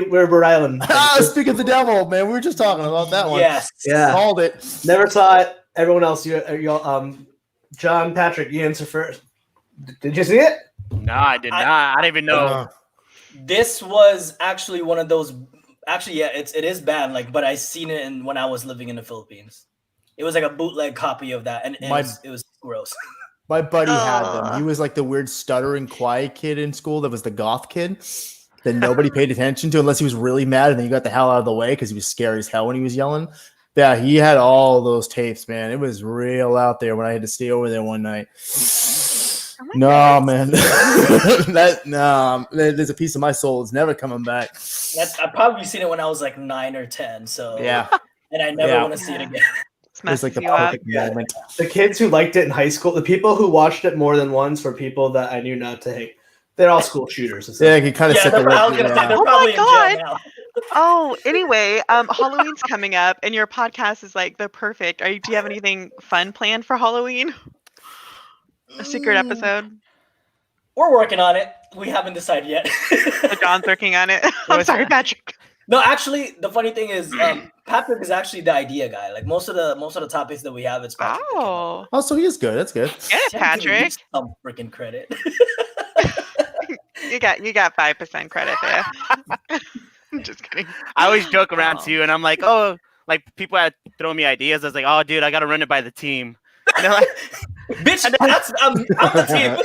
We're Rhode Island. Speak of the devil, man. We were just talking about that one. Yes. Yeah. Called it. Never saw it. Everyone else, John, Patrick, you answer first. Did you see it? No, I did not. I didn't even know. This was actually one of those. Actually, yeah, it is bad. Like, but I seen it when I was living in the Philippines. It was like a bootleg copy of that, and it was gross. My buddy had them. He was like the weird stuttering, quiet kid in school that was the goth kid that nobody paid attention to unless he was really mad, and then you got the hell out of the way because he was scary as hell when he was yelling. Yeah, he had all those tapes, man. It was real out there when I had to stay over there one night. No, man. There's a piece of my soul that's never coming back. I've probably seen it when I was like 9 or 10. So yeah, and I never want to see it again. It was like the perfect moment. The kids who liked it in high school, the people who watched it more than once were people that I knew not to hate. They're all school shooters. Yeah, you kind of set the record. Oh my god! Oh, anyway, Halloween's coming up, and your podcast is like the perfect. Do you have anything fun planned for Halloween? A secret episode? We're working on it. We haven't decided yet. So John's working on it. I'm sorry, Patrick. No, actually, the funny thing is, Patrick is actually the idea guy. Like most of the topics that we have, it's Patrick. Oh, so he is good. That's good. Get it, Patrick. Some freaking credit. You got 5% credit there. I'm just kidding. I always joke around too, and I'm like, oh, like people had thrown me ideas. I was like, oh, dude, I gotta run it by the team. And they're like, bitch, I'm the team.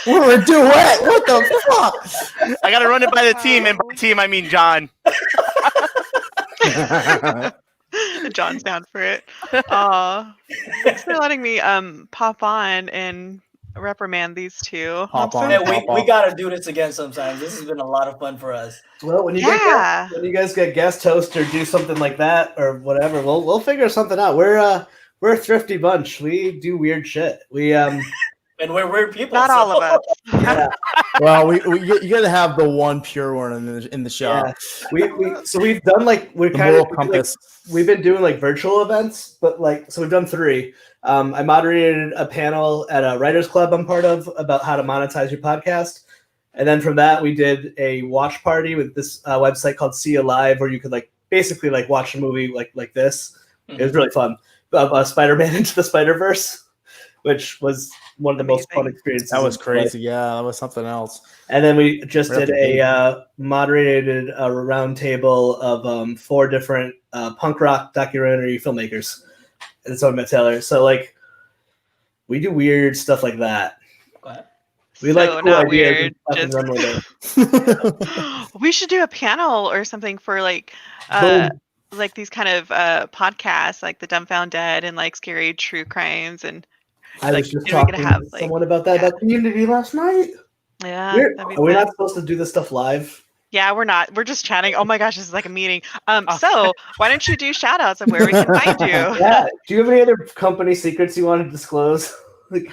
We're a duet. What the fuck? I gotta run it by the team, and by team I mean John. John's down for it. Thanks for letting me pop on and reprimand these two. We gotta do this again sometimes. This has been a lot of fun for us. Well, when you guys get guest host or do something like that or whatever, we'll figure something out. We're a thrifty bunch. We do weird shit. We and we're weird people. Not all of us. Yeah. Well, you got to have the one pure one in the shop. Yeah. We've done like we've been doing like virtual events, but like so we've done 3. I moderated a panel at a writers club I'm part of about how to monetize your podcast, and then from that we did a watch party with this website called See Alive, where you could like basically like watch a movie like this. Mm-hmm. It was really fun. Spider-Man Into the Spider-Verse, which was one of the most fun experiences. That was crazy. Yeah, that was something else. And then we just did a moderated round table of 4 different punk rock documentary filmmakers. And so I met Taylor. So like, we do weird stuff like that. What? We like cool not ideas weird. run with it. We should do a panel or something for like these kind of podcasts, like the Dumbfounded and like scary true crimes and. I was just talking to someone about that about Community last night. Yeah. We're not supposed to do this stuff live. Yeah, we're not. We're just chatting. Oh my gosh, this is like a meeting. So why don't you do shout outs of where we can find you? Yeah. Do you have any other company secrets you want to disclose? Like,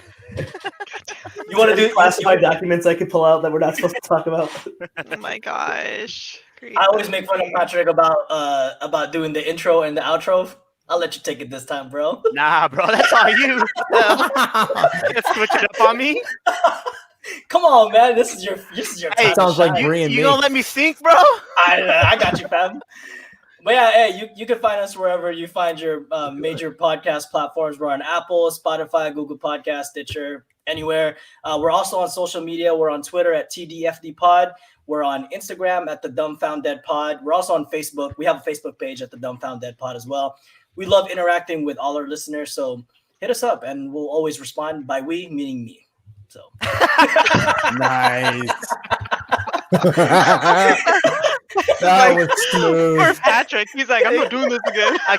you want to do classified documents I could pull out that we're not supposed to talk about? Oh my gosh. Great. I always make fun of Patrick about doing the intro and the outro. I'll let you take it this time, bro. Nah, bro, that's all you. Just switch it up on me. Come on, man. This is your Hey, sounds like Bri and me. You gonna let me think, bro? I got you, fam. But yeah, hey, you can find us wherever you find your major podcast platforms. We're on Apple, Spotify, Google Podcast, Stitcher, anywhere. We're also on social media. We're on Twitter at TDFDPod. We're on Instagram at the Dumbfounded Pod. We're also on Facebook. We have a Facebook page at the Dumbfounded Pod as well. We love interacting with all our listeners, so hit us up, and we'll always respond by we, meaning me. So nice. That was smooth. Poor Patrick. He's like, I'm not doing this again. I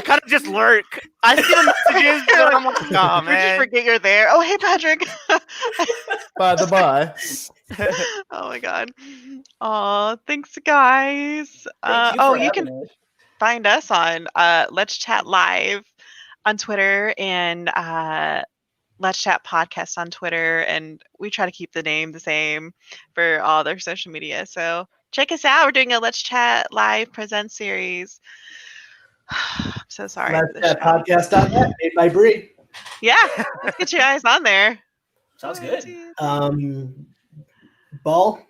kind of just lurk. I see the messages, but I'm like, oh, man. You just forget you're there. Oh, hey, Patrick. Bye. Oh, my God. Oh, thanks, guys. You can find us on Let's Chat Live on Twitter and Let's Chat Podcast on Twitter. And we try to keep the name the same for all their social media. So check us out. We're doing a Let's Chat Live Present series. I'm so sorry. Let's Chat Podcast.net, made by Bri. Yeah, let's get you guys on there. Sounds good. Ball.